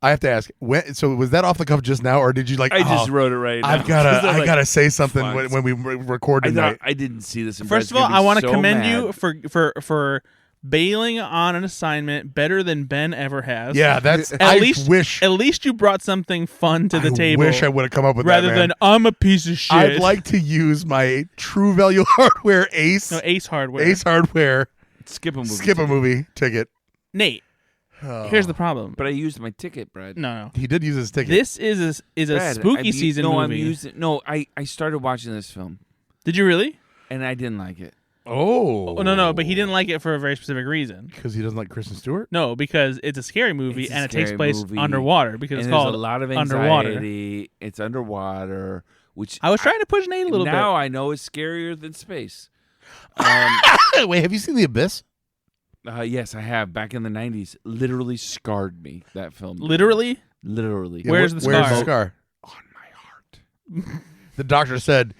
S2: I have to ask. So was that off the cuff just now, or did you like?
S4: I just
S2: oh,
S4: wrote it right now.
S2: I
S4: 'Cause I'm like,
S2: gotta say something
S4: fuck.
S2: when we record
S4: I
S2: tonight.
S4: thought I didn't see this. And
S3: First of
S4: Brad's
S3: all,
S4: gonna
S3: I
S4: be
S3: want to
S4: so
S3: commend
S4: mad.
S3: you for bailing on an assignment better than Ben ever has.
S2: Yeah, that's.
S3: At
S2: I
S3: least
S2: wish.
S3: At least you brought something fun to the
S2: I
S3: table.
S2: wish I would have come up with
S3: rather
S2: that, man.
S3: than I'm a piece of shit.
S2: I'd like to use my True Value Hardware Ace
S3: Ace Hardware.
S2: Ace Hardware
S4: skip a movie.
S2: skip a movie ticket.
S3: Nate, Here's the problem.
S4: But I used my ticket, Brad.
S3: No.
S2: He did use his ticket.
S3: This is a
S4: Brad,
S3: spooky season movie.
S4: I started watching this film,
S3: Did you really?
S4: and I didn't like it.
S3: Oh, no, but he didn't like it for a very specific reason.
S2: Because he doesn't like Kristen Stewart?
S3: No, because it's a scary movie
S4: It's a
S3: and it takes
S4: scary
S3: place
S4: movie,
S3: underwater because
S4: And
S3: it's
S4: there's
S3: called
S4: a lot of
S3: Underwater.
S4: anxiety. It's underwater, which
S3: I was trying to push Nate a little
S4: now I know is scarier than space.
S2: Wait, have you seen The Abyss?
S4: Yes, I have. Back in the 90s, literally scarred me, that film.
S3: bit. Literally?
S4: Literally.
S2: Yeah,
S3: Where's the
S2: Where's
S3: scar?
S2: the scar?
S4: On my heart.
S2: The doctor said,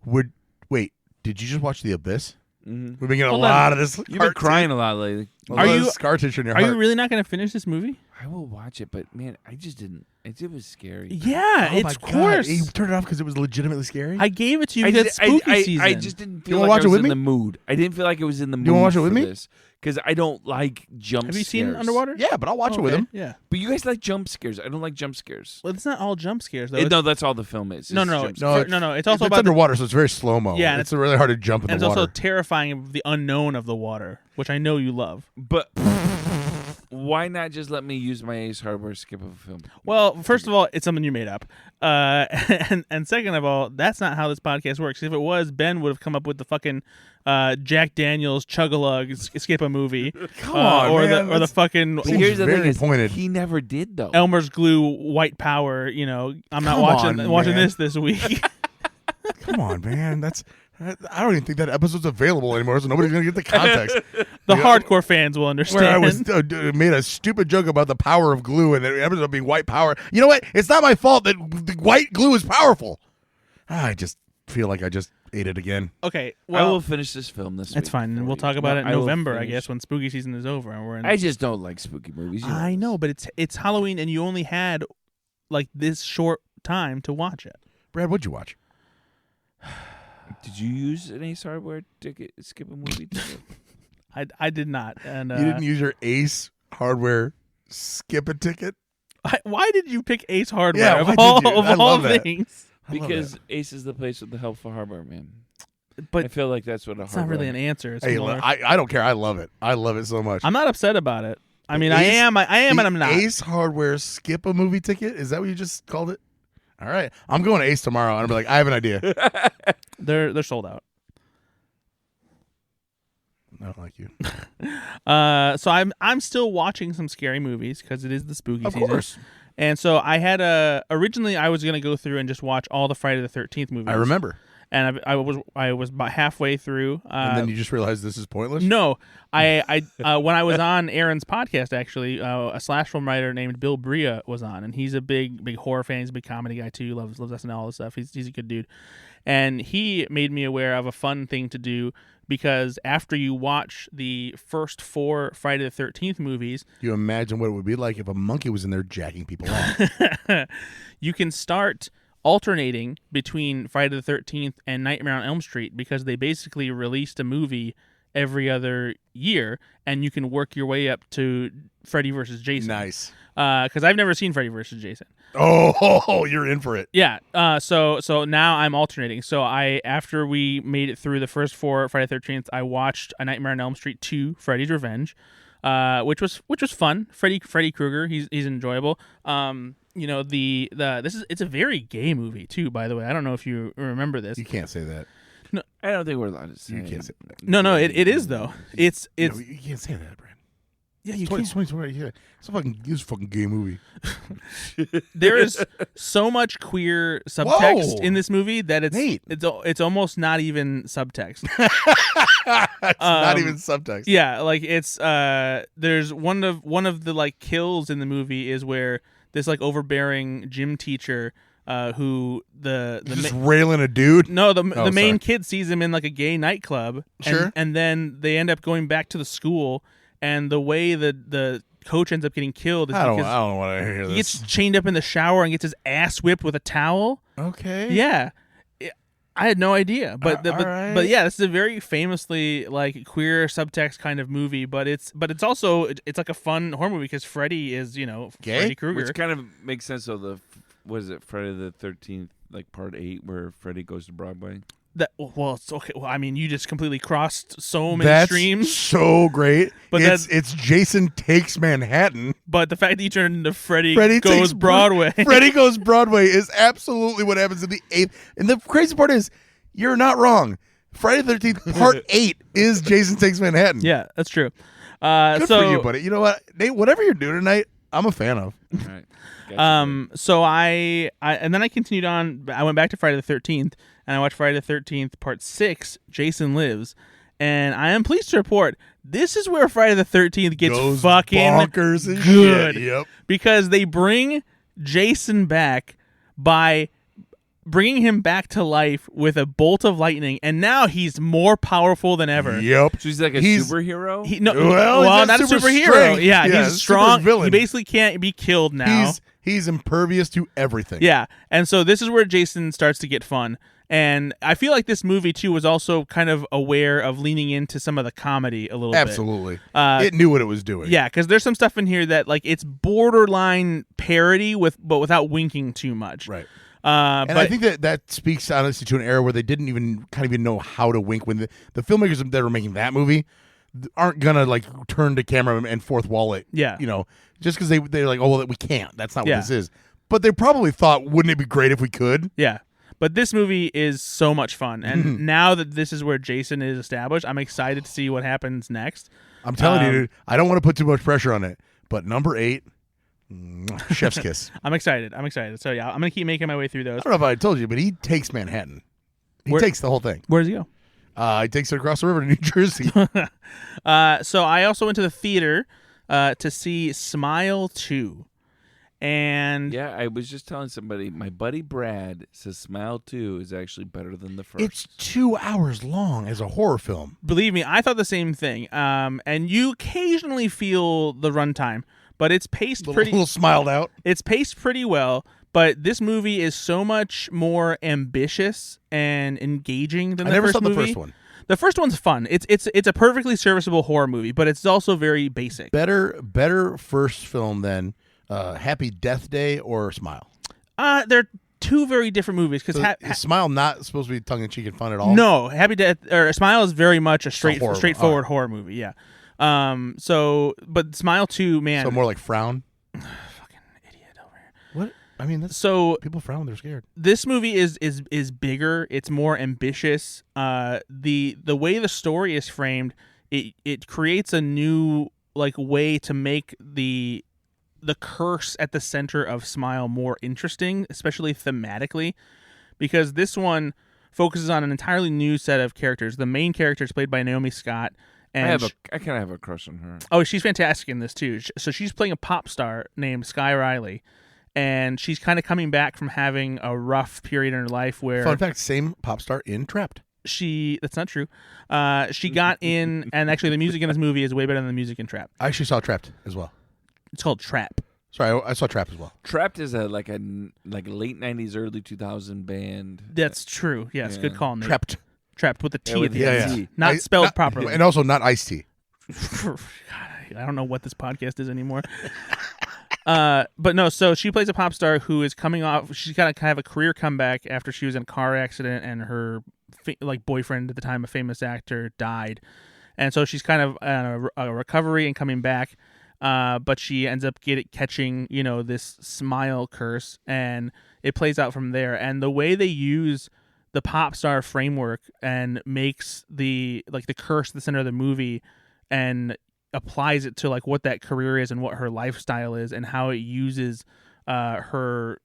S2: wait, did you just watch The Abyss?
S4: Mm-hmm.
S2: We've been getting
S3: Hold
S2: a lot
S3: on.
S2: of this.
S4: You've been crying a lot lately.
S3: Are you-
S2: scar tissue in your
S3: Are
S2: heart?
S3: you really not going to finish this movie?
S4: I will watch it, but man, I just didn't. It was scary.
S3: Yeah,
S2: Oh my
S3: it's
S2: God.
S3: course.
S2: You turned it off because it was legitimately scary?
S3: I gave it to you
S4: I
S3: because
S4: just,
S3: it's spooky
S4: I
S3: season.
S4: just didn't
S2: You
S4: feel
S2: wanna
S4: like
S2: watch
S4: I
S2: it
S4: was
S2: with
S4: in
S2: me?
S4: the mood. I didn't feel like it was in the mood.
S2: wanna watch it with
S4: for
S2: me?
S4: this because I don't like jump
S3: Have you
S4: scares.
S3: seen Underwater?
S2: yeah, but I'll watch it with
S3: Okay,
S2: him.
S3: Yeah.
S4: But you guys like jump scares. I don't like jump scares.
S3: Well, it's not all jump scares, though.
S4: No, that's all the film is.
S3: No,
S4: It's
S3: no,
S4: jump
S2: No,
S4: scares.
S3: no. It's also
S2: It's
S3: about
S2: underwater, so it's very slow-mo.
S3: Yeah, and
S2: it's really hard to jump in
S3: and
S2: the
S3: it's
S2: water.
S3: also terrifying of the unknown of the water, which I know you love.
S4: But why not just let me use my Ace Hardware skip of a film?
S3: Well, first of all, it's something you made up, and second of all, that's not how this podcast works. If it was, Ben would have come up with the fucking Jack Daniels Chug-a-Lug skip a movie,
S2: Come on,
S3: or
S2: man,
S3: the fucking
S2: Seems
S4: Here's the thing:
S2: very
S4: is
S2: pointed.
S4: he never did though.
S3: Elmer's Glue White Power. You know, I'm not
S2: Come
S3: watching
S2: on,
S3: watching
S2: man.
S3: this week.
S2: Come on, man. I don't even think that episode's available anymore, so nobody's gonna get the context.
S3: The
S2: Yeah.
S3: hardcore fans will understand.
S2: Where I was made a stupid joke about the power of glue, and it ended up being white power. You know what? It's not my fault that the white glue is powerful. I just feel like I just ate it again.
S3: Okay,
S4: I
S3: well,
S4: will finish this film this week.
S3: it's fine, and
S4: for
S3: we'll
S4: you.
S3: talk about it in
S4: I will
S3: November, I
S4: finish-
S3: guess, when spooky season is over, and we're in.
S4: I just don't like spooky movies. you
S3: I
S4: this.
S3: know, but it's Halloween, and you only had like this short time to watch it.
S2: Brad, what'd you watch?
S4: Did you use an Ace Hardware ticket? Skip a movie ticket?
S3: I did not, and
S2: You didn't use your Ace Hardware skip a ticket?
S3: why did you pick Ace Hardware
S2: Yeah,
S3: of
S2: why
S3: all,
S2: did you?
S3: of
S2: I
S3: all
S2: love that.
S3: things?
S2: I love
S4: Because
S2: that.
S4: Ace is the place with the helpful harbor, man.
S3: But
S4: I feel like that's what a
S3: it's not really an answer. It's
S2: Hey,
S3: more,
S2: I don't care. I love it. I love it so much.
S3: I'm not upset about it. I mean, I am,
S2: the
S3: and I'm not.
S2: Ace Hardware skip a movie ticket? Is that what you just called it? All right. I'm going to Ace tomorrow, and I'll be like, I have an idea.
S3: They're sold out.
S2: I don't like you.
S3: So I'm still watching some scary movies because it is the spooky
S2: Of
S3: season.
S2: course.
S3: And so I had originally I was gonna go through and just watch all the Friday the 13th movies.
S2: I remember.
S3: And I was about halfway through.
S2: And then you just realized this is pointless?
S3: No, I when I was on Aaron's podcast, actually, a slash film writer named Bill Bria was on, and he's a big horror fan. He's a big comedy guy too. Loves SNL, all this stuff. He's a good dude, and he made me aware of a fun thing to do because after you watch the first 4 Friday the 13th movies,
S2: You imagine what it would be like if a monkey was in there jacking people off.
S3: you can start alternating between Friday the 13th and Nightmare on Elm Street because they basically released a movie every other year, and you can work your way up to Freddy versus Jason.
S2: Nice.
S3: Because I've never seen Freddy versus Jason.
S2: Oh, you're in for it.
S3: Yeah. So now I'm alternating. So after we made it through the first 4 Friday the 13th, I watched A Nightmare on Elm Street 2: Freddy's Revenge, which was fun. Freddy Krueger, he's enjoyable. It's a very gay movie too, by the way. I don't know if you remember this.
S2: You can't say that.
S4: I don't think we're allowed to say.
S2: You can't say that.
S3: No, it is though. It's
S2: You can't say that, Brad.
S3: yeah, you
S2: It's
S3: can't.
S2: 2020. Yeah. It's a fucking gay movie.
S3: There is so much queer subtext
S2: Whoa.
S3: in this movie that
S2: Nate.
S3: it's almost not even subtext.
S2: It's not even subtext.
S3: Yeah, like it's there's one of the like kills in the movie is where this like overbearing gym teacher who the
S2: Just railing a dude.
S3: no the
S2: Oh,
S3: main
S2: sorry.
S3: kid sees him in like a gay nightclub
S2: Sure.
S3: and then they end up going back to the school, and the way the coach ends up getting killed is
S2: I don't
S3: because
S2: want to hear
S3: he
S2: this.
S3: gets chained up in the shower and gets his ass whipped with a towel.
S2: Okay.
S3: Yeah. I had no idea, but
S2: all right.
S3: but yeah, this is a very famously like queer subtext kind of movie. But it's also it's like a fun horror movie because Freddy is
S2: Gay?
S3: Freddy Krueger.
S4: Which kind of makes sense. So what is it, Friday the 13th, like part 8, where Freddy goes to Broadway?
S3: It's okay. Well, I mean, you just completely crossed so many
S2: That's
S3: streams.
S2: so great.
S3: But
S2: it's Jason Takes Manhattan.
S3: But the fact that you turned into Freddy
S2: Takes
S3: Goes Broadway.
S2: Freddy Goes Broadway is absolutely what happens in the 8th. And the crazy part is, you're not wrong. Friday the 13th Part 8 is Jason Takes Manhattan.
S3: Yeah, that's true.
S2: Good for you, buddy. You know what, Nate? Whatever you're doing tonight, I'm a fan of.
S4: All right. Gotcha.
S3: So I and then I continued on. I went back to Friday the 13th, and I watched Friday the 13th Part 6, Jason Lives. And I am pleased to report this is where Friday the 13th gets
S2: Goes
S3: fucking
S2: bonkers and
S3: good.
S2: Shit. Yep.
S3: Because they bring Jason back by bringing him back to life with a bolt of lightning, and now he's more powerful than ever.
S2: Yep.
S4: So he's like a superhero?
S3: Well, not a
S2: super
S3: superhero.
S2: strength.
S3: Yeah,
S2: Yeah,
S3: he's
S2: super
S3: strong.
S2: villain.
S3: He basically can't be killed now.
S2: He's impervious to everything.
S3: Yeah, and so this is where Jason starts to get fun. And I feel like this movie, too, was also kind of aware of leaning into some of the comedy a little bit.
S2: Absolutely. It knew what it was doing.
S3: Yeah, because there's some stuff in here that, like, it's borderline parody, but without winking too much.
S2: Right.
S3: But
S2: I think that speaks honestly to an era where they didn't even know how to wink. When the filmmakers that were making that movie aren't gonna like turn to camera and fourth wall it.
S3: Yeah.
S2: Just because they're like, oh well, we can't. That's not what this is. But they probably thought, wouldn't it be great if we could?
S3: Yeah. But this movie is so much fun, and now that this is where Jason is established, I'm excited to see what happens next.
S2: I'm telling you, dude, I don't want to put too much pressure on it, but number 8. Chef's kiss.
S3: I'm excited. So yeah, I'm gonna keep making my way through those.
S2: I don't know if I told you, but he takes Manhattan. He takes the whole thing.
S3: Where does he go?
S2: He takes it across the river to New Jersey.
S3: So I also went to the theater to see Smile 2. And
S4: yeah, I was just telling somebody, my buddy Brad says Smile 2 is actually better than the first.
S2: It's 2 hours long as a horror film.
S3: Believe me, I thought the same thing. And you occasionally feel the runtime, but it's paced
S2: A little smiled out.
S3: It's paced pretty well, but this movie is so much more ambitious and engaging than the first movie. I never saw the first one. The first one's fun. It's a perfectly serviceable horror movie, but it's also very basic.
S2: Better first film than Happy Death Day or Smile.
S3: They're two very different movies. Because
S2: is Smile not supposed to be tongue in cheek and fun at all?
S3: No, Happy Death or Smile is very much a straightforward horror movie. Yeah. But Smile 2, man.
S2: So more like Frown.
S3: Fucking idiot over here.
S2: What? I mean, that's people frown when they're scared.
S3: This movie is bigger. It's more ambitious. The way the story is framed, it creates a new way to make the curse at the center of Smile more interesting, especially thematically, because this one focuses on an entirely new set of characters. The main character is played by Naomi Scott. And
S4: I kind of have a crush on her.
S3: Oh, she's fantastic in this too. So she's playing a pop star named Sky Riley, and she's kind of coming back from having a rough period in her life where...
S2: Fun fact, same pop star in Trapped.
S3: That's not true. She got in, and actually the music in this movie is way better than the music in Trapped.
S2: I actually saw Trapped as well.
S3: It's called Trap.
S2: Sorry, I saw Trapped as well.
S4: Trapped is a late 90s, early 2000 band.
S3: That's true. Yes, yeah. Good call, Nate.
S2: Trapped
S3: with the T at the
S2: end.
S3: Yeah. Not spelled properly.
S2: And also not iced tea.
S3: God, I don't know what this podcast is anymore. But no, so she plays a pop star who is coming off. She's got kind of a career comeback after she was in a car accident and her boyfriend at the time, a famous actor, died, and so she's kind of on a recovery and coming back. But she ends up catching this Smile curse, and it plays out from there. And the way they use the pop star framework and makes the curse the center of the movie and applies it to what that career is and what her lifestyle is and how it uses her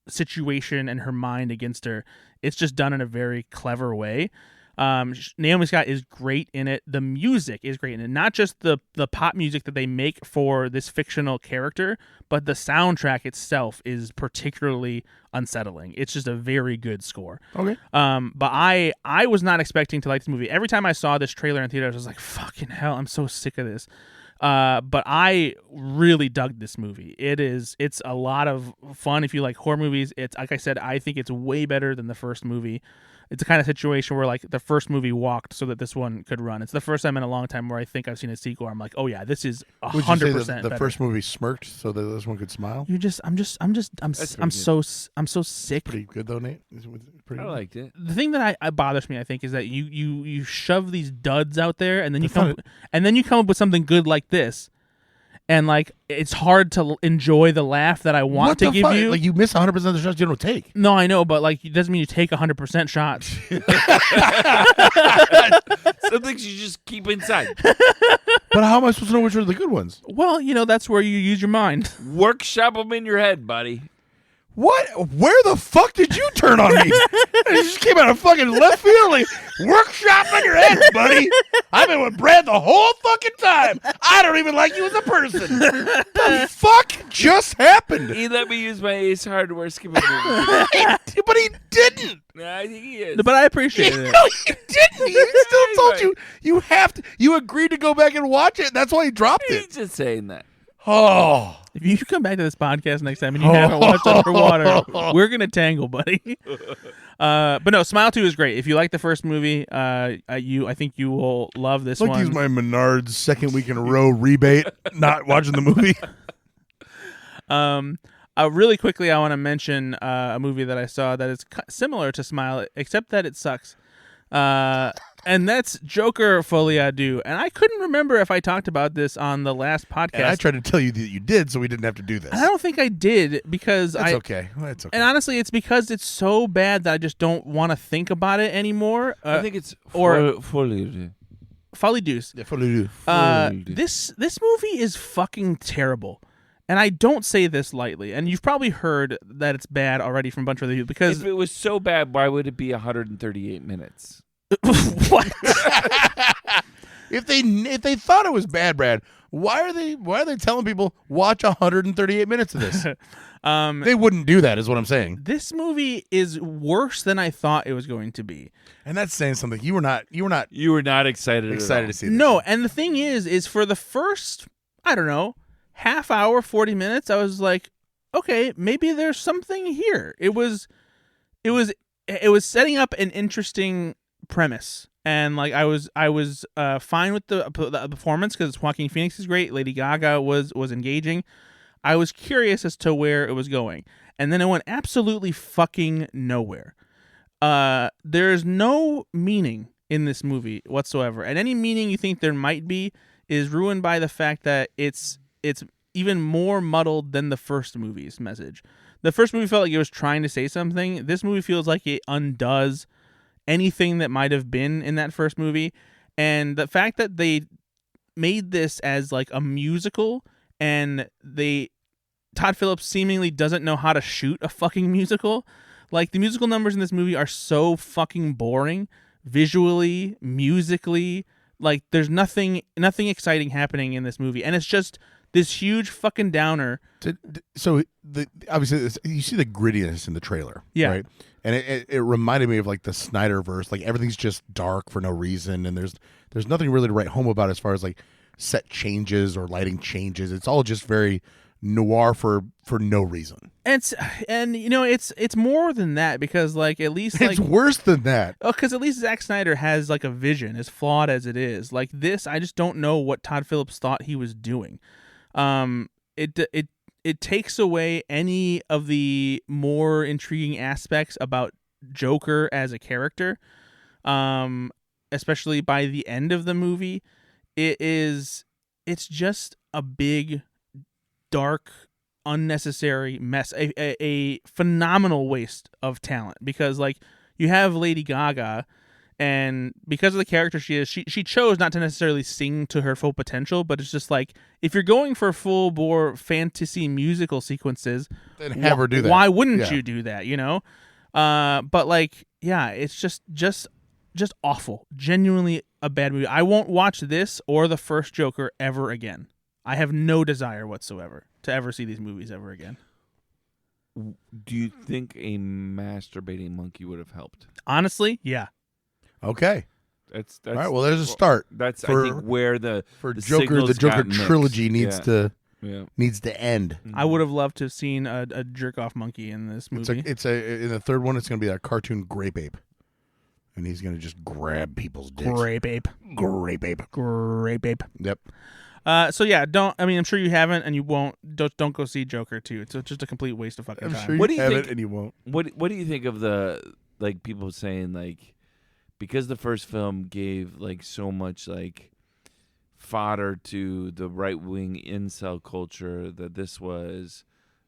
S3: situation and her mind against her. It's just done in a very clever way. Naomi Scott is great in it. The music is great in it. Not just the pop music that they make for this fictional character, but the soundtrack itself is particularly unsettling. It's just a very good score.
S2: Okay.
S3: But I was not expecting to like this movie. Every time I saw this trailer in theaters, I was like, fucking hell, I'm so sick of this. But I really dug this movie. It's a lot of fun if you like horror movies. It's like I said, I think it's way better than the first movie. it's a kind of situation where like the first movie walked so that this one could run. It's the first time in a long time where I think I've seen a sequel where I'm like, oh yeah, this is 100%
S2: the first movie smirked so that this one could smile.
S3: I'm so sick.
S2: Pretty good though, Nate.
S4: I liked it.
S3: The thing that I bothers me, I think, is that you shove these duds out there and then you come up with something good like this. And like it's hard to enjoy the laugh that I want to give you.
S2: Like you miss 100% of the shots you don't take.
S3: No, I know, but like it doesn't mean you take 100% shots.
S4: Some things you just keep inside.
S2: But how am I supposed to know which are the good ones?
S3: Well, that's where you use your mind.
S4: Workshop them in your head, buddy.
S2: What? Where the fuck did you turn on me? It just came out of fucking left field. Like, workshop in your head, buddy. I've been with Brad the whole fucking time. I don't even like you as a person. The fuck just happened?
S4: He let me use my Ace Hardware skipping movie.
S2: But he didn't.
S4: Nah, I think he is.
S3: But I appreciate it.
S2: No, he didn't. He still told you. You have to. You agreed to go back and watch it. That's why he dropped
S4: He's
S2: it.
S4: just saying that.
S2: Oh.
S3: If you come back to this podcast next time and you haven't watched Underwater, we're gonna tangle, buddy. But no, Smile 2 is great. If you like the first movie, I think you will love this
S2: I'd
S3: one.
S2: like to use my Menards second week in a row rebate, not watching the movie.
S3: Really quickly, I want to mention a movie that I saw that is similar to Smile, except that it sucks. And that's Joker Folie à Deux. And I couldn't remember if I talked about this on the last podcast.
S2: And I tried to tell you that you did, so we didn't have to do this.
S3: I don't think I did because
S2: That's okay. That's okay.
S3: And honestly, it's because it's so bad that I just don't want to think about it anymore.
S4: I think it's
S3: Folie Douce.
S2: Yeah, Folie à Deux.
S3: This movie is fucking terrible. And I don't say this lightly. And you've probably heard that it's bad already from a bunch of other people. Because
S4: if it was so bad, why would it be 138 minutes?
S3: What?
S2: If they thought it was bad, Brad, why are they telling people watch 138 minutes of this? They wouldn't do that, is what I'm saying.
S3: This movie is worse than I thought it was going to be,
S2: and that's saying something. You were not
S4: excited
S2: to see this.
S3: No, and the thing is for the first, I don't know, half hour, 40 minutes, I was like, okay, maybe there's something here. It was setting up an interesting premise, and like I was fine with the performance because Joaquin Phoenix is great. Lady Gaga was engaging. I was curious as to where it was going, and then it went absolutely fucking nowhere. There's no meaning in this movie whatsoever, and any meaning you think there might be is ruined by the fact that it's even more muddled than the first movie's message. The first movie felt like it was trying to say something. This movie feels like it undoes anything that might have been in that first movie. And the fact that they made this as like a musical and Todd Phillips seemingly doesn't know how to shoot a fucking musical. Like the musical numbers in this movie are so fucking boring visually, musically. Like there's nothing exciting happening in this movie. And it's just this huge fucking downer.
S2: So obviously you see the grittiness in the trailer,
S3: yeah,
S2: right? And it reminded me of like the Snyderverse. Like everything's just dark for no reason, and there's nothing really to write home about as far as like set changes or lighting changes. It's all just very noir for no reason.
S3: It's more than that because like at least like,
S2: it's worse than that.
S3: Oh, because at least Zack Snyder has like a vision, as flawed as it is. Like this, I just don't know what Todd Phillips thought he was doing. It takes away any of the more intriguing aspects about Joker as a character, especially by the end of the movie. It's just a big, dark, unnecessary mess, a phenomenal waste of talent because like you have Lady Gaga. And because of the character she is, she chose not to necessarily sing to her full potential, but it's just like, if you're going for full-bore fantasy musical sequences,
S2: then have her do that.
S3: Why wouldn't you do that, you know? But like, yeah, it's just awful. Genuinely a bad movie. I won't watch this or the first Joker ever again. I have no desire whatsoever to ever see these movies ever again.
S4: Do you think a masturbating monkey would have helped?
S3: Honestly, yeah.
S2: Okay.
S4: That's
S2: all right. Well, there's a start.
S4: That's I think where the
S2: Joker. The Joker trilogy needs to end.
S3: I would have loved to have seen a jerk off monkey in this movie.
S2: In the third one, it's going to be a cartoon grape ape. and he's gonna just grab people's dicks.
S3: Grape ape.
S2: Grape ape.
S3: Grape ape.
S2: Yep.
S3: So yeah, I'm sure you haven't, and you won't. Don't go see Joker 2. It's just a complete waste of fucking
S2: I'm
S3: time.
S2: sure
S4: What do
S2: you
S4: you
S2: have
S4: think-
S2: it and you won't.
S4: What do you think of the like people saying like because the first film gave like so much like fodder to the right wing incel culture that this was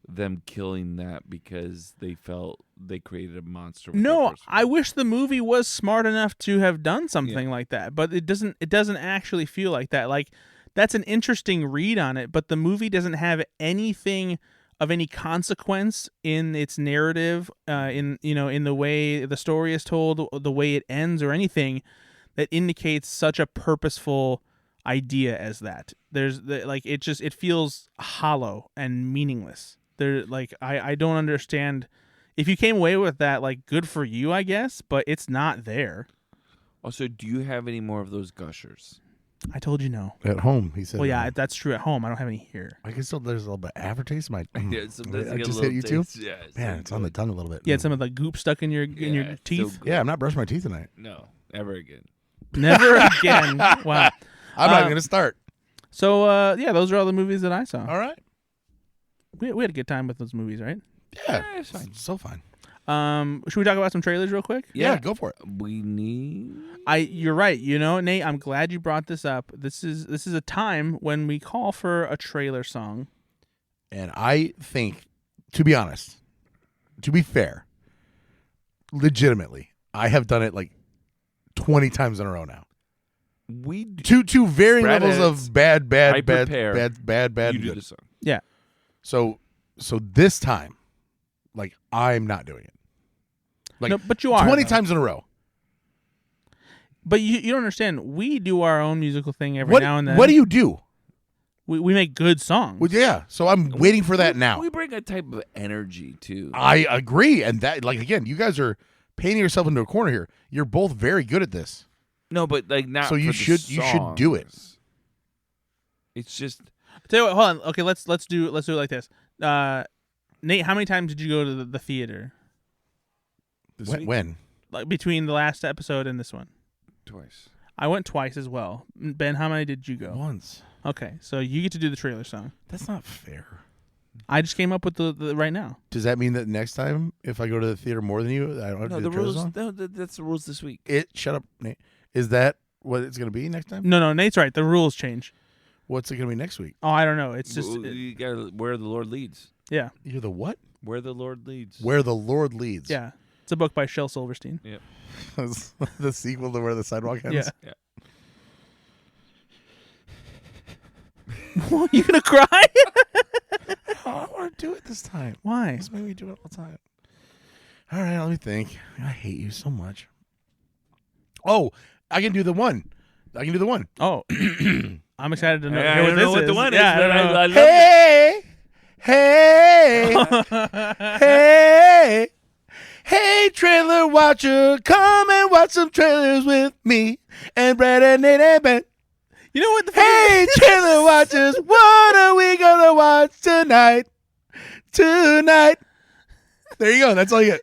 S4: them killing that because they felt they created a monster. With that
S3: No,
S4: first
S3: I
S4: film?
S3: wish the movie was smart enough to have done something like that, but it doesn't. It doesn't actually feel like that. Like that's an interesting read on it, but the movie doesn't have anything of any consequence in its narrative, in the way the story is told, the way it ends, or anything that indicates such a purposeful idea as that. It feels hollow and meaningless. I don't understand. If you came away with that, like, good for you, I guess, but it's not there.
S4: Also, do you have any more of those gushers?
S3: I told you no.
S2: At home, he said.
S3: Well, yeah, that's true at home. I don't have any here.
S2: I can still. There's a little bit of aftertaste.
S4: Yeah, sometimes
S2: I
S4: I get a
S2: just
S4: little
S2: hit you too.
S4: taste. Yeah,
S2: Man,
S4: so
S2: it's on the
S4: good.
S2: tongue a little bit.
S3: You had some of the goop stuck in your
S4: Yeah, so
S3: teeth.
S4: good.
S2: Yeah, I'm not brushing my teeth tonight.
S4: No, ever again.
S3: Never again. Wow.
S2: I'm not gonna start.
S3: So yeah, those are all the movies that I saw.
S2: All right.
S3: We had a good time with those movies, right?
S2: Yeah,
S4: it's fine.
S2: so fine.
S3: Should we talk about some trailers real quick?
S2: Yeah, go for it.
S4: We need.
S3: You're right. Nate, I'm glad you brought this up. This is a time when we call for a trailer song.
S2: And I think, to be honest, to be fair, legitimately, I have done it like 20 times in a row now.
S4: We do.
S2: Two varying
S4: Brad
S2: levels
S4: edits.
S2: of bad,
S4: I prepare.
S2: bad,
S4: You do
S2: good.
S4: the song.
S3: Yeah.
S2: So this time, like, I'm not doing it. Like,
S3: No, but you are
S2: 20
S3: though.
S2: times in a row.
S3: But you don't understand. We do our own musical thing every
S2: What
S3: now and then.
S2: What do you do?
S3: We make good songs.
S2: Well, yeah. So I'm waiting for that now.
S4: We bring a type of energy too.
S2: I agree, and that, like, again, you guys are painting yourself into a corner here. You're both very good at this.
S4: No, but like not.
S2: So you
S4: for the
S2: should do it.
S4: songs. It's just
S3: Tell you what, hold on. Okay, let's do it like this. Nate, how many times did you go to the theater?
S4: this
S2: When?
S4: week,
S2: When?
S3: Like between the last episode and this one?
S4: twice.
S3: I went twice as well. Ben, how many did you go?
S2: Once.
S3: Okay, so you get to do the trailer song.
S2: That's not fair.
S3: I just came up with the right now.
S2: Does that mean that next time, if I go to the theater more than you, I don't have
S4: No,
S2: to
S4: the
S2: do the trailer
S4: rules.
S2: song?
S4: No, that's the rules this week.
S2: Shut up, Nate. Is that what it's going to be next time?
S3: No, Nate's right. The rules change.
S2: What's it going to be next week?
S3: Oh, I don't know. It's just
S4: You gotta where the Lord leads.
S3: yeah,
S2: You're the what?
S4: Where the Lord leads.
S2: Where the Lord leads.
S3: yeah. It's a book by Shel Silverstein.
S4: Yep.
S2: The sequel to Where the Sidewalk Ends?
S3: Yeah.
S4: Yeah.
S3: You gonna cry?
S2: Oh, I want to do it this time.
S3: Why?
S2: This made me do it all the time. All right, let me think. I hate you so much. Oh, I can do the one.
S3: Oh, I'm excited to know.
S4: I
S3: hear
S4: don't
S3: what
S4: know
S3: this
S4: what the
S3: is.
S4: one
S3: Yeah,
S4: is, but
S3: I don't know.
S4: I love
S2: Hey, hey, trailer watcher, come and watch some trailers with me and Brad and Nate and Ben.
S3: You know what?
S2: Hey, trailer watchers, what are we gonna watch tonight? Tonight. There you go. That's all you get.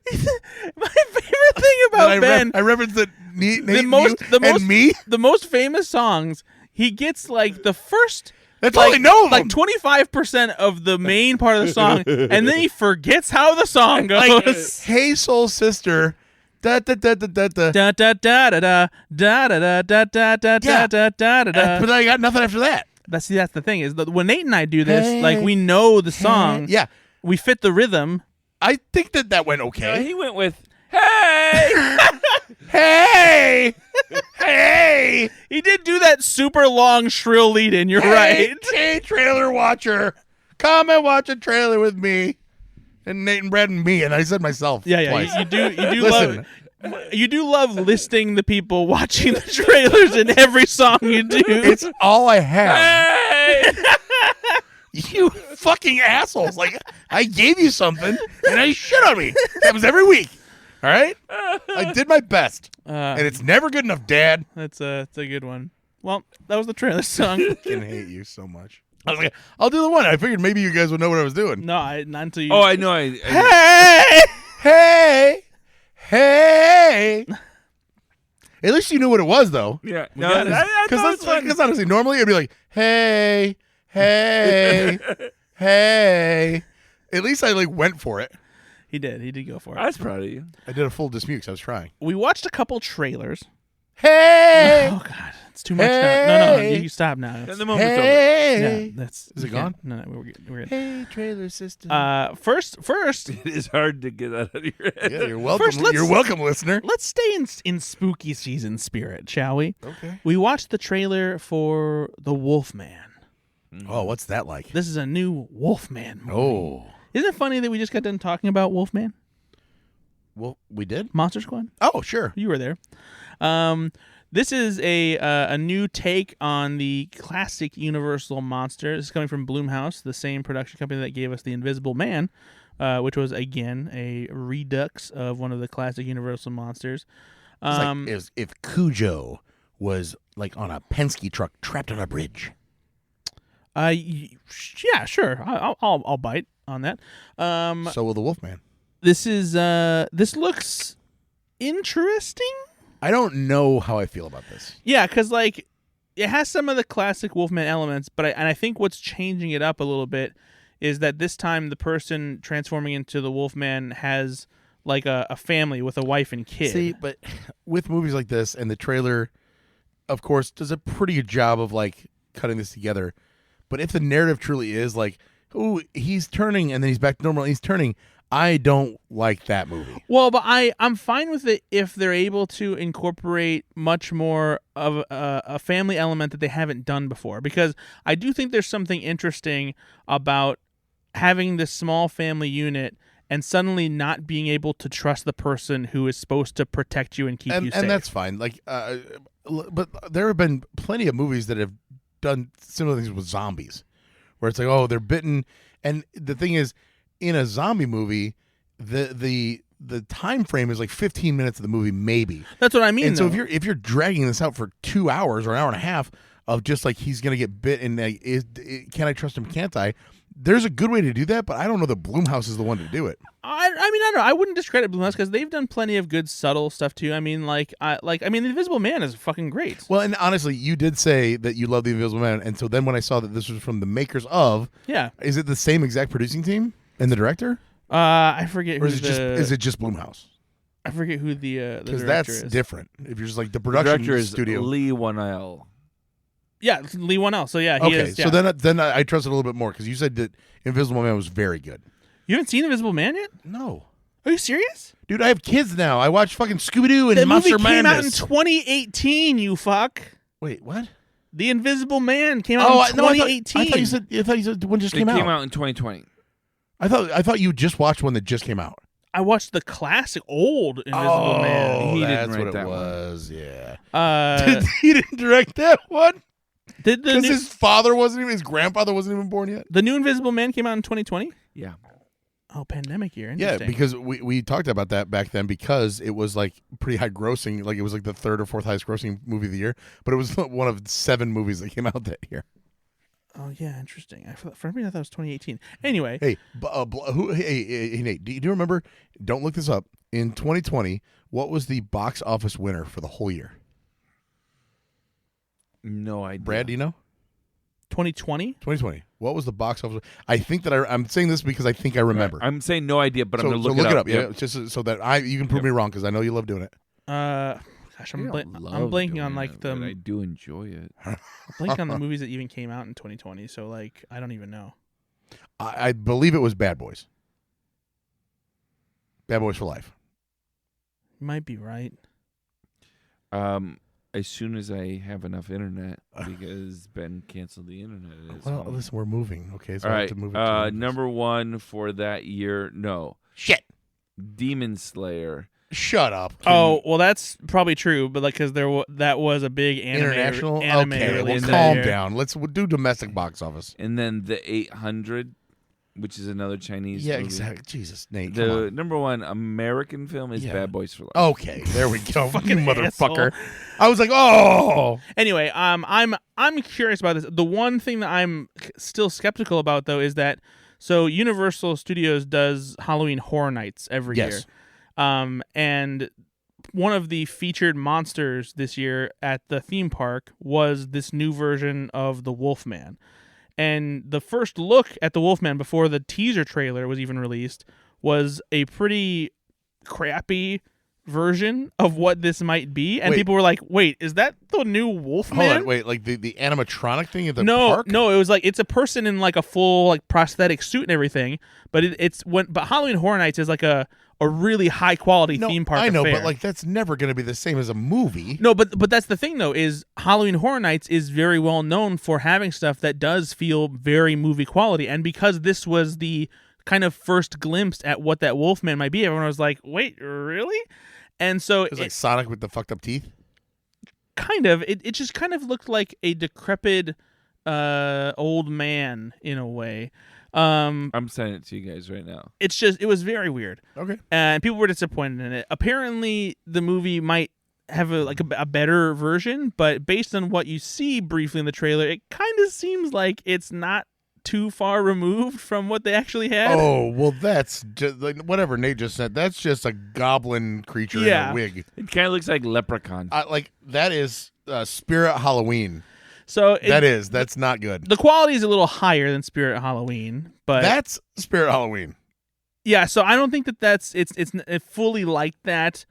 S3: My favorite thing about Ben,
S2: I referenced the Nate,
S3: the
S2: me.
S3: most famous songs. He gets like the first.
S2: That's all I know of
S3: Like
S2: them.
S3: 25% of the main part of the song, and then he forgets how the song goes.
S2: Like, hey, soul sister. Da da da da da da.
S3: Da da da da da da da da da da da
S2: Yeah.
S3: da da da da.
S2: But I got nothing after that.
S3: That's the thing is that when Nate and I do this,
S2: Hey,
S3: like we know the song,
S2: Yeah,
S3: we fit the rhythm.
S2: I think that went okay.
S4: He went with hey.
S2: Hey, hey,
S3: He did do that super long shrill lead in. You're right.
S2: Hey, trailer watcher, come and watch a trailer with me and Nate and Brad and me. And I said myself.
S3: Yeah,
S2: twice.
S3: you do
S2: Listen.
S3: you do love listing the people watching the trailers in every song you do.
S2: It's all I have.
S4: Hey.
S2: You fucking assholes! Like, I gave you something and I shit on me. That was every week. All right, I did my best, and it's never good enough, Dad.
S3: It's a good one. Well, that was the trailer song.
S2: I fucking hate you so much. I was like, I'll do the one. I figured maybe you guys would know what I was doing.
S3: No, not until you.
S4: Oh, I know.
S2: Hey, hey, hey. At least you knew what it was, though.
S4: Yeah,
S2: Because honestly, normally it'd be like, hey, hey, hey. At least I went for it.
S3: He did. He did go for it.
S4: I was proud of you.
S2: I did a full dispute because I was trying.
S3: We watched a couple trailers.
S2: Hey,
S3: Oh God, it's too much now. No, you stop now.
S4: And the moment's over.
S2: hey.
S3: Yeah, that's.
S2: Is it gone?
S3: No, we're good. We're good.
S2: Hey, trailer system.
S3: First,
S4: It is hard to get that out of your head.
S2: Yeah, you're welcome.
S3: First, let's-
S2: You're welcome, listener.
S3: let's stay in spooky season spirit, shall we?
S2: Okay.
S3: We watched the trailer for The Wolfman.
S2: Oh, what's that like?
S3: This is a new Wolfman movie.
S2: Oh,
S3: Isn't it funny that we just got done talking about Wolfman?
S2: well, we did.
S3: Monster Squad?
S2: Oh, sure.
S3: You were there. This is a new take on the classic Universal monster. This is coming from Blumhouse, the same production company that gave us The Invisible Man, which was, again, a redux of one of the classic Universal monsters.
S2: It's like if Cujo was like on a Penske truck trapped on a bridge.
S3: Yeah, sure. I'll bite on that.
S2: So will the Wolfman.
S3: This looks interesting.
S2: I don't know how I feel about this.
S3: Yeah, because it has some of the classic Wolfman elements, but I think what's changing it up a little bit is that this time the person transforming into the Wolfman has like a family with a wife and kid.
S2: See, but with movies like this, and the trailer, of course, does a pretty good job of cutting this together. But if the narrative truly is oh, he's turning and then he's back to normal, and he's turning, I don't like that movie.
S3: Well, but I'm fine with it if they're able to incorporate much more of a family element that they haven't done before. Because I do think there's something interesting about having this small family unit and suddenly not being able to trust the person who is supposed to protect you and keep you safe.
S2: And that's fine. But there have been plenty of movies that have done similar things with zombies, where it's oh, they're bitten. And the thing is, in a zombie movie, the time frame is 15 minutes of the movie, maybe.
S3: That's what I mean.
S2: And so if you're dragging this out for 2 hours or an hour and a half of just he's gonna get bit and can I trust him? Can't I? There's a good way to do that, but I don't know that Blumhouse is the one to do it.
S3: I mean, I don't know. I wouldn't discredit Blumhouse because they've done plenty of good subtle stuff too. I mean, The Invisible Man is fucking great.
S2: Well, and honestly, you did say that you love The Invisible Man, and so then when I saw that this was from the makers of, is it the same exact producing team and the director?
S3: I forget.
S2: Or is it just Blumhouse?
S3: I forget who the director
S2: because that's
S3: is.
S2: different. If you're just the production
S4: director is
S2: studio,
S4: Lee 1L.
S3: Yeah, Lee 1L. So yeah, he
S2: okay.
S3: is. Yeah.
S2: So then I trust it a little bit more because you said that Invisible Man was very good.
S3: You haven't seen Invisible Man yet?
S2: No.
S3: Are you serious?
S2: Dude, I have kids now. I watch fucking Scooby-Doo and
S3: that
S2: Monster
S3: movie came out in
S2: Madness.
S3: 2018, you fuck.
S2: Wait, what?
S3: The Invisible Man came out in 2018.
S2: I thought you said one just
S4: It
S2: came out.
S4: came out in 2020.
S2: I thought you just watched one that just came out.
S3: I watched the classic old Invisible Man.
S4: He
S2: that's
S4: didn't write
S2: what it
S4: that
S2: was. Yeah. He didn't direct that one
S3: Did
S2: because his grandfather wasn't even born yet.
S3: the new Invisible Man came out in 2020?
S4: Yeah.
S3: Oh, pandemic year.
S2: Yeah,
S3: Interesting.
S2: because we talked about that back then because it was pretty high grossing. It was the third or fourth highest grossing movie of the year, but it was one of 7 movies that came out that year.
S3: Oh yeah, interesting. For me, I thought it was 2018. Anyway,
S2: hey, Nate, do you remember? Don't look this up. In 2020, what was the box office winner for the whole year?
S4: No idea.
S2: Brad, do you know?
S3: 2020.
S2: 2020. What was the box office? I think that I'm saying this because I think I remember.
S4: I'm saying no idea, but I'm going to
S2: look
S4: it up.
S2: Yeah, just so that you can prove me wrong because I know you love doing it.
S3: Gosh, I'm blanking on
S4: but I do enjoy it.
S3: blanking on the movies that even came out in 2020. So I don't even know.
S2: I believe it was Bad Boys. Bad Boys for Life.
S3: You might be right.
S4: As soon as I have enough internet, because Ben canceled the internet.
S2: Well, listen, we're moving. Okay, so
S4: all
S2: I
S4: right.
S2: have to move it.
S4: Number 1 for that year. No.
S2: Shit.
S4: Demon Slayer.
S2: Shut up.
S3: Oh, well, that's probably true, but because that was a big
S2: international
S3: anime
S2: okay, well,
S3: release that
S2: calm
S3: year.
S2: down. We'll do domestic box office.
S4: And then the 800, which is another Chinese movie.
S2: Exactly. Jesus, Nate.
S4: The number 1 American film is Bad Boys for Life.
S2: Okay, there we go.
S3: Fucking
S2: you motherfucker.
S3: asshole.
S2: I was like, oh.
S3: Anyway, I'm curious about this. The one thing that I'm still skeptical about though is that Universal Studios does Halloween Horror Nights every year. And one of the featured monsters this year at the theme park was this new version of the Wolfman. And the first look at the Wolfman before the teaser trailer was even released was a pretty crappy version of what this might be. And people were like, wait, is that the new Wolfman?
S2: Hold on, wait, like the animatronic thing at the
S3: No,
S2: park?
S3: it was like it's a person in like a full like prosthetic suit and everything. But but Halloween Horror Nights is like a really high quality theme park.
S2: I know,
S3: affair.
S2: but like that's never going to be the same as a movie.
S3: No, but that's the thing though, is Halloween Horror Nights is very well known for having stuff that does feel very movie quality, and because this was the kind of first glimpse at what that Wolfman might be, everyone was like, "Wait, really?" And so
S2: It was like Sonic with the fucked up teeth.
S3: Kind of. It just kind of looked like a decrepit old man in a way.
S4: I'm sending it to you guys right now.
S3: It was very weird.
S2: Okay.
S3: And people were disappointed in it. Apparently, the movie might have a better version, but based on what you see briefly in the trailer, it kind of seems like it's not too far removed from what they actually had.
S2: Oh, well, that's just like whatever Nate just said. That's just a goblin creature in a wig.
S4: It kind of looks like Leprechaun.
S2: Like that is Spirit Halloween.
S3: So
S2: that's not good.
S3: The quality is a little higher than Spirit Halloween, but
S2: that's Spirit Halloween.
S3: Yeah, so I don't think it's fully like that.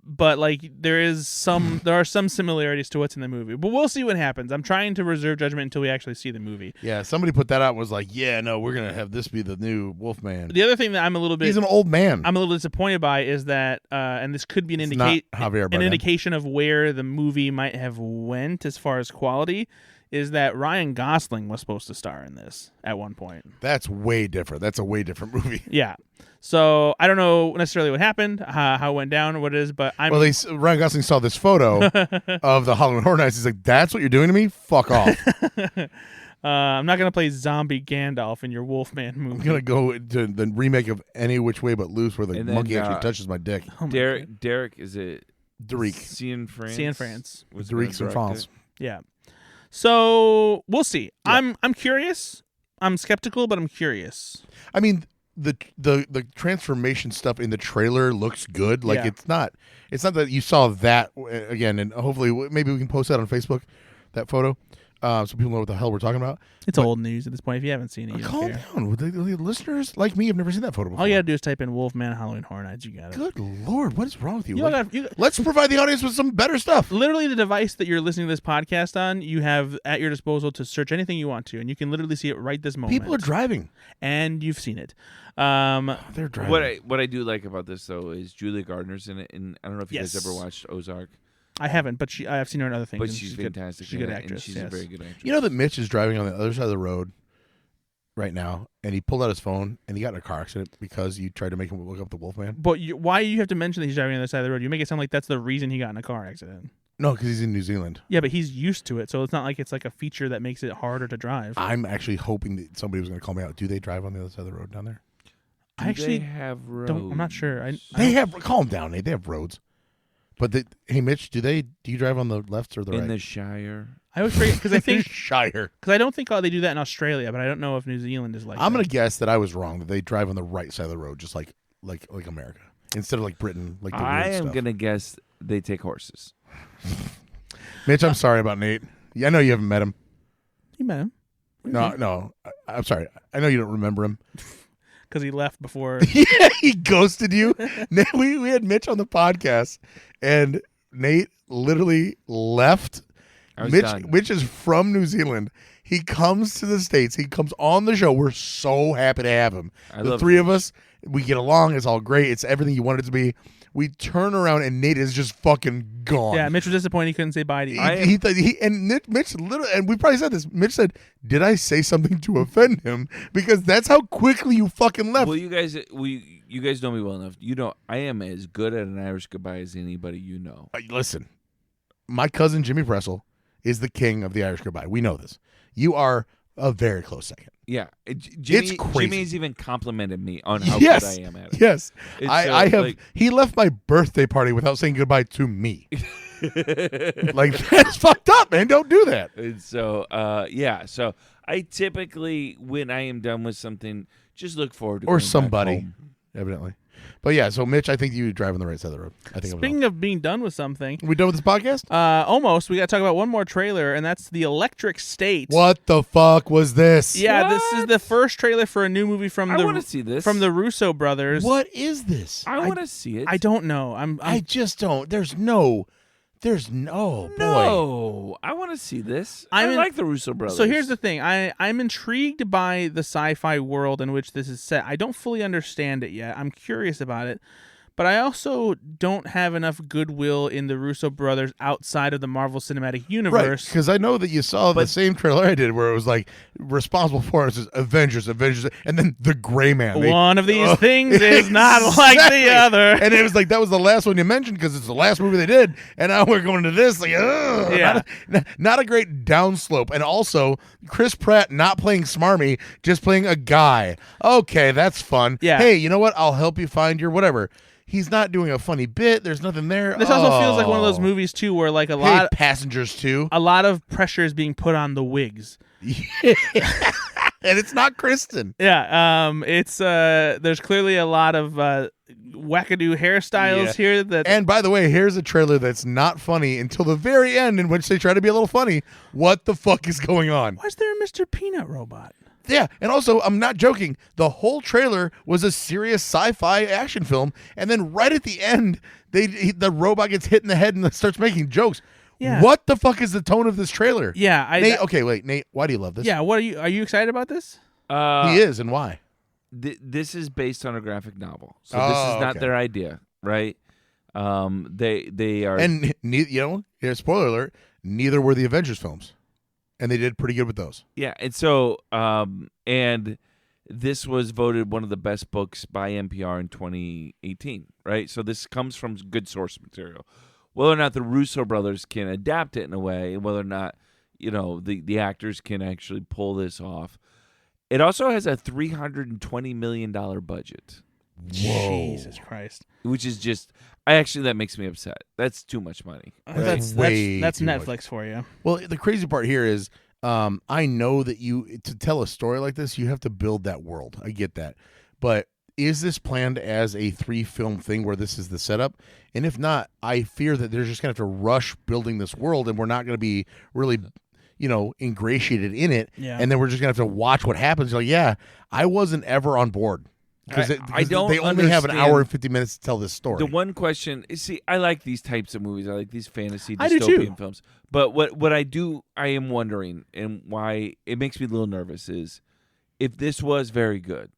S3: But like there are some similarities to what's in the movie. But we'll see what happens. I'm trying to reserve judgment until we actually see the movie.
S2: Yeah, somebody put that out and was like, "Yeah, no, we're going to have this be the new Wolfman."
S3: The other thing that
S2: He's an old man.
S3: I'm a little disappointed by is that and this could be an indication of where the movie might have went as far as quality, is that Ryan Gosling was supposed to star in this at one point.
S2: That's way different. That's a way different movie.
S3: Yeah. So I don't know necessarily what happened, how it went down, or what it is, but
S2: Ryan Gosling saw this photo of the Halloween Horror Nights. He's like, "That's what you're doing to me? Fuck off."
S3: I'm not going to play zombie Gandalf in your Wolfman movie.
S2: I'm going to go to the remake of Any Which Way But Loose where the monkey actually touches my dick.
S3: Oh my
S4: Derek, is it
S2: Derek?
S4: Cian France.
S2: Derek in France.
S3: Yeah. So we'll see.
S2: Yeah.
S3: I'm curious. I'm skeptical, but I'm curious.
S2: I mean, the transformation stuff in the trailer looks good. Like it's not that you saw that again, and hopefully maybe we can post that on Facebook, that photo, so people know what the hell we're talking about.
S3: It's old news at this point. If you haven't seen it, you
S2: calm
S3: don't care.
S2: down. The listeners like me have never seen that photo before.
S3: All you gotta do is type in Wolfman Halloween Horror Nights. You got it.
S2: Good Lord, what is wrong with you?
S3: You
S2: Let's provide the audience with some better stuff.
S3: Literally, the device that you're listening to this podcast on, you have at your disposal to search anything you want to, and you can literally see it right this moment.
S2: People are driving,
S3: and you've seen it.
S2: They're driving.
S4: What I do like about this though is Julia Gardner's in it, and I don't know if you guys ever watched Ozark.
S3: I haven't, but I've seen her in other things.
S4: But she's fantastic.
S3: She's a good actress.
S4: She's a very good actress.
S2: You know that Mitch is driving on the other side of the road right now, and he pulled out his phone and he got in a car accident because you tried to make him look up the Wolfman.
S3: But why do you have to mention that he's driving on the other side of the road? You make it sound like that's the reason he got in a car accident.
S2: No, because he's in New Zealand.
S3: Yeah, but he's used to it, so it's not like it's like a feature that makes it harder to drive.
S2: I'm actually hoping that somebody was going to call me out. Do they drive on the other side of the road down there?
S3: I actually
S4: have roads.
S3: I'm not sure.
S2: They have. Calm down, Nate. They have roads. But hey, Mitch, do you drive on the left or the right?
S4: In the Shire.
S3: I always forget because I think
S2: Shire.
S3: Because I don't think they do that in Australia, but I don't know if New Zealand is like.
S2: I'm gonna guess that I was wrong. That they drive on the right side of the road, just like America, instead of like Britain. Like the
S4: I
S2: weird
S4: am
S2: stuff.
S4: gonna guess they take horses.
S2: Mitch, I'm sorry about Nate. Yeah, I know you haven't met him.
S3: You met him?
S2: No. I'm sorry. I know you don't remember him.
S3: Because he left before.
S2: Yeah, he ghosted you. We had Mitch on the podcast, and Nate literally left. Mitch is from New Zealand. He comes to the States. He comes on the show. We're so happy to have him. The three of us, we get along. It's all great. It's everything you wanted it to be. We turn around and Nate is just fucking gone.
S3: Yeah, Mitch was disappointed he couldn't say bye to you.
S2: Mitch literally, and we probably said this. Mitch said, "Did I say something to offend him?" Because that's how quickly you fucking left.
S4: Well, you guys know me well enough. You know, I am as good at an Irish goodbye as anybody you know.
S2: Listen, my cousin Jimmy Pressel is the king of the Irish goodbye. We know this. You are a very close second.
S4: Yeah,
S2: it's crazy.
S4: Jimmy's even complimented me on how good I am at it.
S2: Yes, I have. He left my birthday party without saying goodbye to me. Like, that's fucked up, man. Don't do that.
S4: And so, So I typically, when I am done with something, just look forward to
S2: or
S4: going
S2: somebody,
S4: back home.
S2: evidently. But yeah, so Mitch, I think you drive on the right side of the road. I think
S3: Speaking of being done with something,
S2: we done with this podcast?
S3: almost. We got to talk about one more trailer, and that's The Electric State.
S2: What the fuck was this?
S3: Yeah, this is the first trailer for a new movie from
S4: I want to see this.
S3: from the Russo brothers.
S2: What is this?
S4: I want to see it.
S3: I don't know.
S2: I just don't. There's no. Boy.
S4: No, I want to see this. I like the Russo brothers.
S3: So here's the thing. I'm intrigued by the sci-fi world in which this is set. I don't fully understand it yet. I'm curious about it. But I also don't have enough goodwill in the Russo brothers outside of the Marvel Cinematic Universe.
S2: Right, because I know that you saw the same trailer I did where it was like, responsible for it is Avengers, and then the Gray Man.
S3: One of these things is not like the other.
S2: And it was like, that was the last one you mentioned because it's the last movie they did, and now we're going to this. Like,
S3: yeah.
S2: Not a great downslope. And also, Chris Pratt not playing smarmy, just playing a guy. Okay, that's fun.
S3: Yeah.
S2: Hey, you know what? I'll help you find your whatever. He's not doing a funny bit. There's nothing there.
S3: This also feels like one of those movies too, where like
S2: Passengers too.
S3: A lot of pressure is being put on the wigs.
S2: And it's not Kristen.
S3: Yeah, it's there's clearly a lot of wackadoo hairstyles here.
S2: And by the way, here's a trailer that's not funny until the very end, in which they try to be a little funny. What the fuck is going on?
S3: Why is there a Mr. Peanut robot?
S2: Yeah, and also, I'm not joking. The whole trailer was a serious sci-fi action film, and then right at the end, the robot gets hit in the head and starts making jokes.
S3: Yeah.
S2: What the fuck is the tone of this trailer?
S3: Yeah,
S2: Nate, why do you love this?
S3: Yeah, are you excited about this?
S2: He is, and why?
S4: This is based on a graphic novel, so this is not their idea, right? They are,
S2: and here's spoiler alert: neither were the Avengers films. And they did pretty good with those.
S4: Yeah, and so and this was voted one of the best books by NPR in 2018, right? So this comes from good source material. Whether or not the Russo brothers can adapt it in a way, and whether or not the actors can actually pull this off, it also has a $320 million budget.
S2: Whoa.
S3: Jesus Christ!
S4: Which is just, that makes me upset. That's too much money. Right?
S3: That's Netflix
S2: much
S3: for you.
S2: Well, the crazy part here is, I know that to tell a story like this, you have to build that world. I get that, but is this planned as a 3-film thing where this is the setup? And if not, I fear that they're just gonna have to rush building this world, and we're not gonna be really, ingratiated in it.
S3: Yeah.
S2: And then we're just gonna have to watch what happens. You're like, yeah, I wasn't ever on board. Because they only have an hour and 50 minutes to tell this story.
S4: The one question is, see, I like these types of movies. I like these fantasy
S3: I do too.
S4: dystopian films. But what I am wondering, and why it makes me a little nervous, is if this was very good,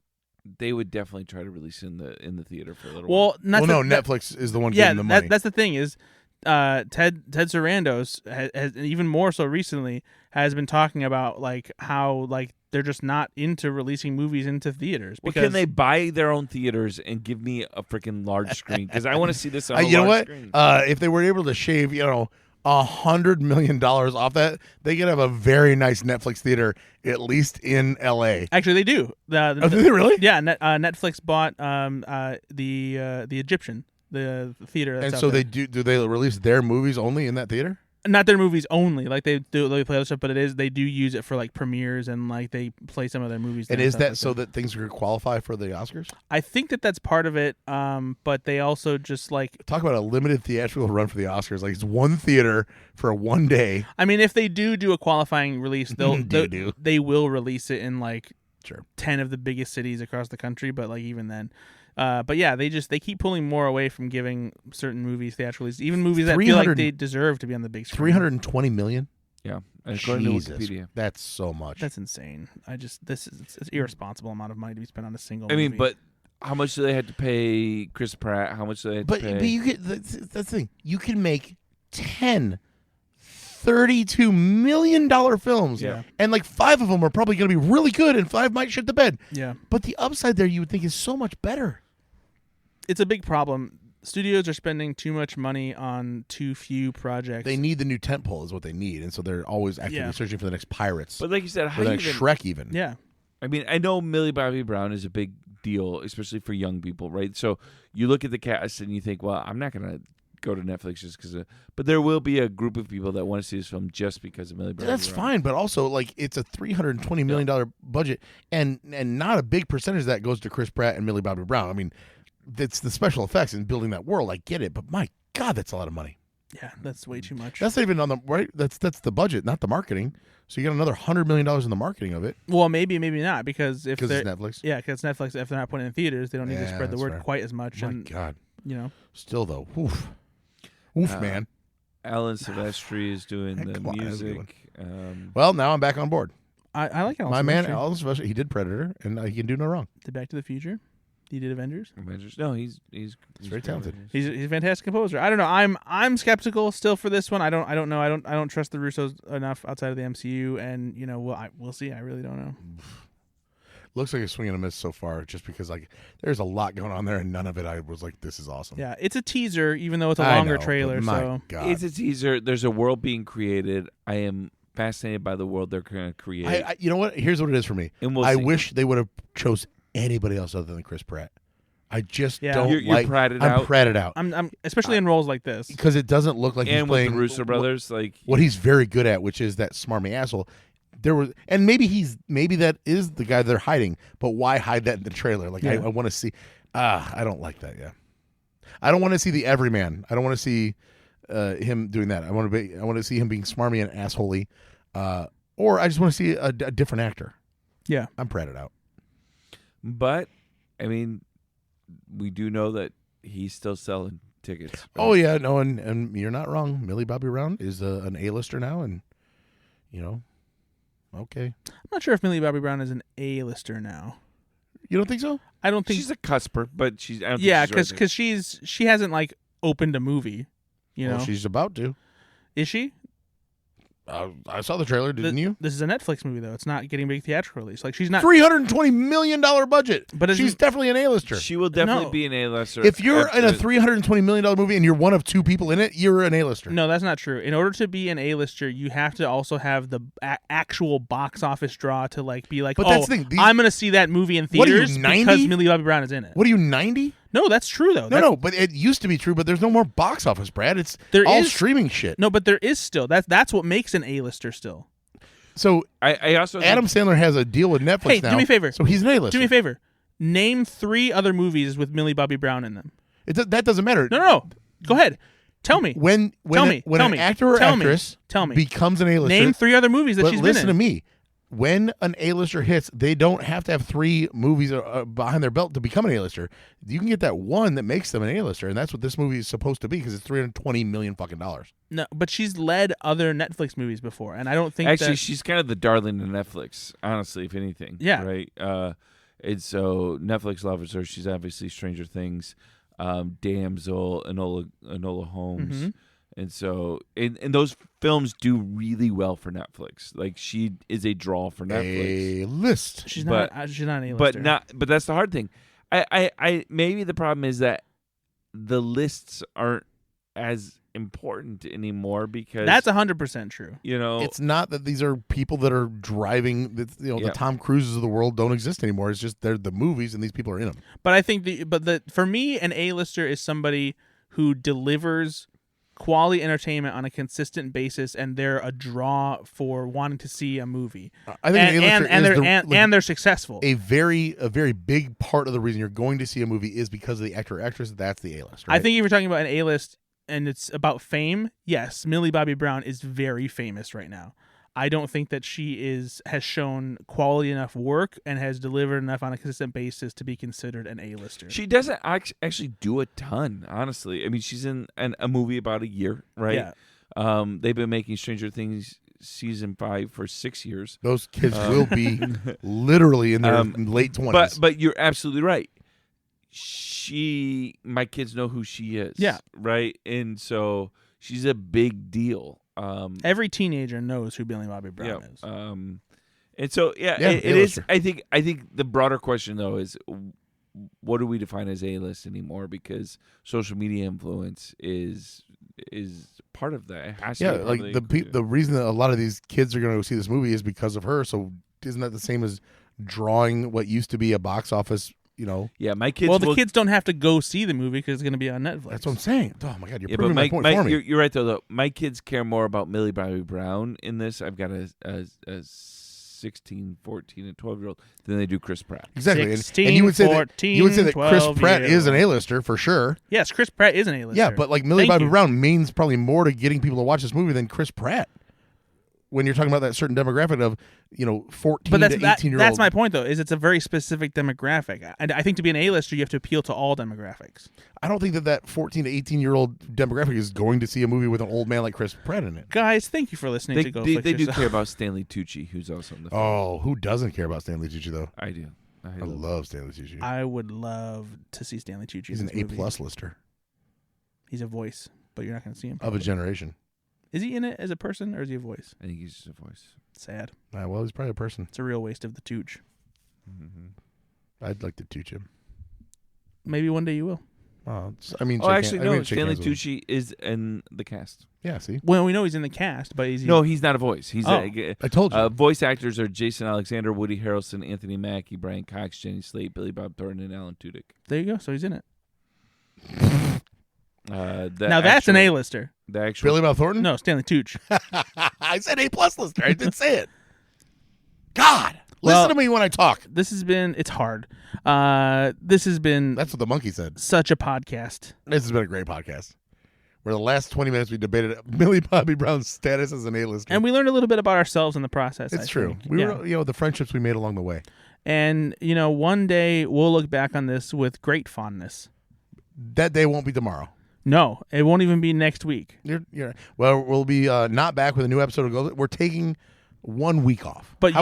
S4: they would definitely try to release it in the theater for a little while.
S2: Netflix is the one getting the money.
S3: That's the thing is, Ted Sarandos has even more so recently has been talking about like how like they're just not into releasing movies into theaters. Because
S4: can they buy their own theaters and give me a freaking large screen? Because I want to see this on a large screen.
S2: If they were able to shave, $100 million off that, they could have a very nice Netflix theater, at least in LA.
S3: Actually, they do.
S2: Do they really?
S3: Yeah, Netflix bought the Egyptian, the theater. That's
S2: and so
S3: there.
S2: do they release their movies only in that theater?
S3: Not their movies only, like they play other stuff, but they do use it for like premieres and like they play some of their movies.
S2: And is that so that things could qualify for the Oscars?
S3: I think that's part of it. But they also just like
S2: talk about a limited theatrical run for the Oscars. Like it's one theater for one day.
S3: I mean, if they do a qualifying release, they will release it in like 10 of the biggest cities across the country. But like even then. But yeah, they keep pulling more away from giving certain movies theatricals, even movies that feel like they deserve to be on the big screen.
S2: $320 million?
S4: Yeah, according to Wikipedia.
S2: That's so much.
S3: That's insane. This is it's irresponsible amount of money to be spent on a single movie.
S4: I mean, but how much do they have to pay Chris Pratt? How much do they have to pay?
S2: But you get that's the thing. You can make 10 $32 million films.
S3: Yeah.
S2: And like 5 of them are probably going to be really good and 5 might shit the bed.
S3: Yeah.
S2: But the upside there you would think is so much better.
S3: It's a big problem. Studios are spending too much money on too few projects.
S2: They need the new tentpole is what they need. And so they're always actively searching for the next Pirates.
S4: But like you said,
S2: or the next Shrek even.
S3: Yeah.
S4: I mean, I know Millie Bobby Brown is a big deal, especially for young people, right? So you look at the cast and you think, well, I'm not going to go to Netflix just because of... But there will be a group of people that want to see this film just because of Millie Bobby Brown.
S2: That's fine, but also, like, it's a $320 million budget, and not a big percentage of that goes to Chris Pratt and Millie Bobby Brown. I mean... that's the special effects and building that world. I get it, but my God, that's a lot of money.
S3: Yeah, that's way too much.
S2: That's not even on the right. That's the budget, not the marketing. So you got another $100 million in the marketing of it.
S3: Well, maybe not, because if
S2: Because
S3: they're
S2: it's Netflix.
S3: yeah, because Netflix, if they're not putting it in theaters, they don't need to spread the
S2: that's
S3: word
S2: fair.
S3: quite as much.
S2: My
S3: And
S2: God.
S3: Still
S2: though, oof, man.
S4: Alan Silvestri is doing the
S2: Come on, that's a good
S4: music.
S2: Well, now I'm back on board.
S3: I like Alan
S2: My man,
S3: Silvestri.
S2: Alan Silvestri, he did Predator, and he can do no wrong.
S3: Did Back to the Future. He did Avengers.
S4: No, he's
S2: very talented.
S3: He's a fantastic composer. I don't know. I'm skeptical still for this one. I don't know. I don't trust the Russos enough outside of the MCU, and we'll see. I really don't know.
S2: Looks like a swing and a miss so far, just because there's a lot going on there, and none of it I was like, this is awesome.
S3: Yeah, it's a teaser, even though it's a
S2: I
S3: longer
S2: know,
S3: trailer.
S2: but my
S3: So
S2: God.
S4: It's a teaser. There's a world being created. I am fascinated by the world they're going to create.
S2: I you know what? Here's what it is for me.
S4: And we'll
S2: I
S4: see.
S2: wish they would have chose anybody else other than Chris Pratt. I just
S3: Yeah.
S2: don't
S4: You're
S2: like.
S4: pratted
S2: I'm
S4: out.
S2: pratted out
S3: I'm especially in roles like this.
S2: because it doesn't look like he's
S4: And with
S2: playing
S4: the Russo brothers,
S2: what he's very good at, which is that smarmy asshole. And maybe that is the guy they're hiding, but why hide that in the trailer? Like
S3: Yeah.
S2: I want to see. I don't like that. Yeah, I don't want to see the everyman. I don't want to see him doing that. I want to see him being smarmy and assholey, or I just want to see a different actor.
S3: Yeah.
S2: I'm pratted out.
S4: but I mean, we do know that he's still selling tickets.
S2: Oh yeah, no, and you're not wrong. Millie Bobby Brown is an A-lister now, and okay.
S3: I'm not sure if Millie Bobby Brown is an A-lister now.
S2: You don't think so?
S3: I don't think.
S4: she's a cusper, but she's I don't
S3: Yeah,
S4: think she's right
S3: because she hasn't opened a movie.
S2: Well, she's about to.
S3: Is she?
S2: I saw the trailer, didn't you?
S3: This is a Netflix movie though. It's not getting a big theatrical release. She's not.
S2: $320 million budget,
S3: But
S2: she's definitely an A-lister.
S4: She will definitely
S3: No.
S4: be an A-lister.
S2: If you're in a $320 million movie and you're one of two people in it, you're an A-lister.
S3: No, that's not true. In order to be an A-lister, you have to also have the actual box office draw to be like,
S2: But
S3: oh,
S2: that's the thing,
S3: I'm going to see that movie in
S2: What are you,
S3: theaters
S2: 90?
S3: because Millie Bobby Brown is in it.
S2: What are you, 90?
S3: No, that's true though.
S2: No, but it used to be true, but there's no more box office, Brad. It's
S3: There
S2: all
S3: is-
S2: streaming shit.
S3: No, but there is still. That's what makes an A-lister still.
S2: So
S4: I also
S2: Adam Sandler has a deal with Netflix
S3: Hey,
S2: now.
S3: do me a favor.
S2: So he's an A-lister.
S3: Do me a favor. Name 3 other movies with Millie Bobby Brown in them.
S2: That doesn't matter.
S3: No. Go ahead. Tell me.
S2: When
S3: Tell me.
S2: an actor or
S3: Tell me.
S2: actress
S3: Tell me.
S2: becomes an A-lister,
S3: Name 3 other movies that
S2: but
S3: she's
S2: listen
S3: been
S2: to
S3: in.
S2: me. When an A-lister hits, they don't have to have 3 movies behind their belt to become an A-lister. You can get that one that makes them an A-lister, and that's what this movie is supposed to be because it's $320 million fucking dollars.
S3: No, but she's led other Netflix movies before, and I don't think
S4: actually
S3: that,
S4: she's kind of the darling of Netflix, honestly, if anything.
S3: Yeah.
S4: Right. And so Netflix loves her. She's obviously Stranger Things, Damsel, Enola Holmes.
S3: Mhm.
S4: And so, and those films do really well for Netflix. She is a draw for Netflix.
S2: A-list.
S3: she's
S4: but-
S3: not. She's not an A-lister.
S4: But that's the hard thing. I maybe the problem is that the lists aren't as important anymore because
S3: That's 100% true.
S2: It's not that these are people that are driving. The
S4: Yeah.
S2: Tom Cruises of the world don't exist anymore. It's just they're the movies, and these people are in them.
S3: But I think for me, an A-lister is somebody who delivers quality entertainment on a consistent basis, and they're a draw for wanting to see a movie.
S2: I think an A-lister
S3: and they're successful.
S2: a very big part of the reason you're going to see a movie is because of the actor or actress. That's the A-list. Right?
S3: I think if you're talking about an A-list and it's about fame, yes, Millie Bobby Brown is very famous right now. I don't think that she has shown quality enough work and has delivered enough on a consistent basis to be considered an A-lister.
S4: she doesn't actually do a ton, honestly. I mean, she's in a movie about a year, right?
S3: Yeah.
S4: They've been making Stranger Things season 5 for 6 years.
S2: those kids will be literally in their late 20s.
S4: But you're absolutely right. My kids know who she is.
S3: Yeah.
S4: Right. And so she's a big deal.
S3: Every teenager knows who Millie Bobby Brown is.
S4: And so it is.
S2: A-lister.
S4: I think the broader question though is, what do we define as A-list anymore? Because social media influence is part of that. It has to
S2: Yeah,
S4: be part
S2: like
S4: of
S2: the reason that a lot of these kids are going to go see this movie is because of her. So isn't that the same as drawing what used to be a box office?
S4: Yeah, my kids.
S3: Well, the kids don't have to go see the movie because it's going to be on Netflix.
S2: That's what I'm saying. Oh my God, you're
S4: Yeah,
S2: proving
S4: but
S2: my point for me.
S4: you're right though. My kids care more about Millie Bobby Brown in this. I've got a 16, 14, and 12-year-old than they do Chris Pratt.
S2: Exactly.
S3: 16,
S2: And you would say
S3: 14,
S2: that Chris
S3: 12
S2: Pratt
S3: years
S2: is an
S3: old.
S2: A-lister for sure.
S3: Yes, Chris Pratt is an A-lister.
S2: Yeah, but like Millie
S3: Thank
S2: Bobby
S3: you.
S2: Brown means probably more to getting people to watch this movie than Chris Pratt. When you're talking about that certain demographic of, 14
S3: But
S2: to 18-year-old.
S3: that's my point, though, is it's a very specific demographic. And I think to be an A-lister, you have to appeal to all demographics.
S2: I don't think that 14 to 18-year-old demographic is going to see a movie with an old man like Chris Pratt in it.
S3: Guys, thank you for listening
S4: They,
S3: to Go
S4: they,
S3: Fix
S4: they do
S3: Yourself.
S4: care about Stanley Tucci, who's also in the film.
S2: Oh, who doesn't care about Stanley Tucci, though?
S4: I do.
S2: I love Stanley Tucci.
S3: I would love to see Stanley Tucci.
S2: He's
S3: in
S2: an
S3: this movie.
S2: A-plus lister
S3: He's a voice, but you're not going to see him.
S2: of a generation.
S3: Is he in it as a person, or is he a voice?
S4: I think he's just a voice.
S3: Sad.
S2: Well, he's probably a person.
S3: It's a real waste of the Tooch.
S2: Mm-hmm. I'd like to teach him.
S3: Maybe one day you will.
S2: Oh,
S4: Actually, no. Stanley Tucci is in the cast.
S2: Yeah, see?
S3: Well, we know he's in the cast, but is he?
S4: No, he's not a voice. He's
S3: Oh.
S2: I told you.
S4: voice actors are Jason Alexander, Woody Harrelson, Anthony Mackie, Brian Cox, Jenny Slate, Billy Bob Thornton, and Alan Tudyk.
S3: There you go. So he's in it.
S4: Now
S3: That's an A-lister.
S4: The actual
S2: Billy Bob Thornton?
S3: No, Stanley Tooch.
S2: I said A-plus lister. I didn't say it. God.
S3: Well-
S2: Listen to me when I talk.
S3: It's hard. This has been
S2: That's what the monkey said.
S3: such a podcast.
S2: This has been a great podcast. Where the last 20 minutes we debated Millie Bobby Brown's status as an A-lister.
S3: And we learned a little bit about ourselves in the process.
S2: It's
S3: I
S2: true.
S3: think.
S2: We
S3: Yeah.
S2: were, the friendships we made along the way.
S3: And, one day we'll look back on this with great fondness.
S2: That day won't be tomorrow.
S3: No, it won't even be next week.
S2: Well, we'll be not back with a new episode of Go. We're taking 1 week off.
S3: But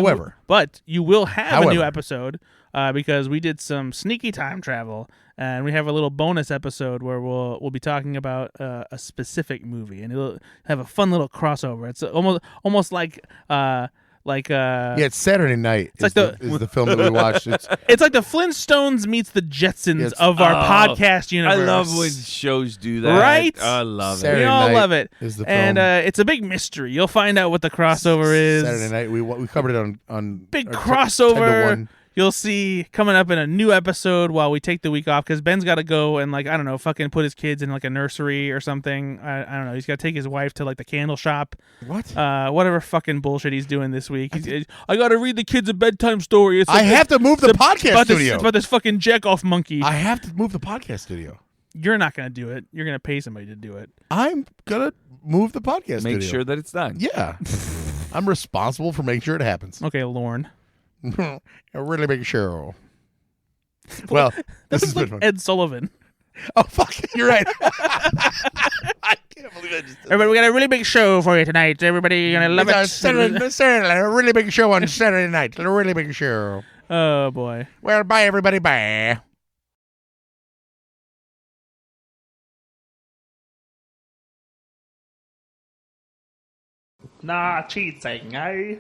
S3: you will have a new
S2: However.
S3: episode because we did some sneaky time travel, and we have a little bonus episode where we'll be talking about a specific movie, and it'll have a fun little crossover. It's almost like
S2: it's Saturday Night is the film that we watched.
S3: it's like the Flintstones meets the Jetsons
S2: Yes.
S3: of our podcast
S4: I
S3: universe.
S4: love when shows do that.
S3: Right?
S4: I love
S2: Saturday
S3: We all
S2: Night
S3: love it.
S2: is the
S3: And
S2: film.
S3: it's a big mystery. You'll find out what the crossover is.
S2: Saturday Night. We covered it on
S3: Big
S2: our 10 to
S3: crossover
S2: 1.
S3: You'll see coming up in a new episode while we take the week off, because Ben's got to go and fucking put his kids in like a nursery or something. I don't know. He's got to take his wife to like the candle shop.
S2: What?
S3: Whatever fucking bullshit he's doing this week. I got to read the kids a bedtime story. It's
S2: I have to move the podcast
S3: about
S2: studio.
S3: It's about this fucking jack-off monkey.
S2: I have to move the podcast studio.
S3: You're not going to do it. You're going to pay somebody to do it.
S2: I'm going to move the podcast
S4: Make
S2: studio.
S4: sure that it's done.
S2: Yeah. I'm responsible for making sure it happens.
S3: Okay, Lorne.
S2: A really big show. Well, this has been fun.
S3: Ed Sullivan.
S2: Oh, fuck. You're right. I can't believe I just did
S3: Everybody, we got a really big show for you tonight. Everybody, you're going to love it.
S2: Saturday, a really big show on Saturday night. A really big show.
S3: Oh, boy.
S2: Well, bye, everybody. Bye.
S3: Nah, cheating, eh?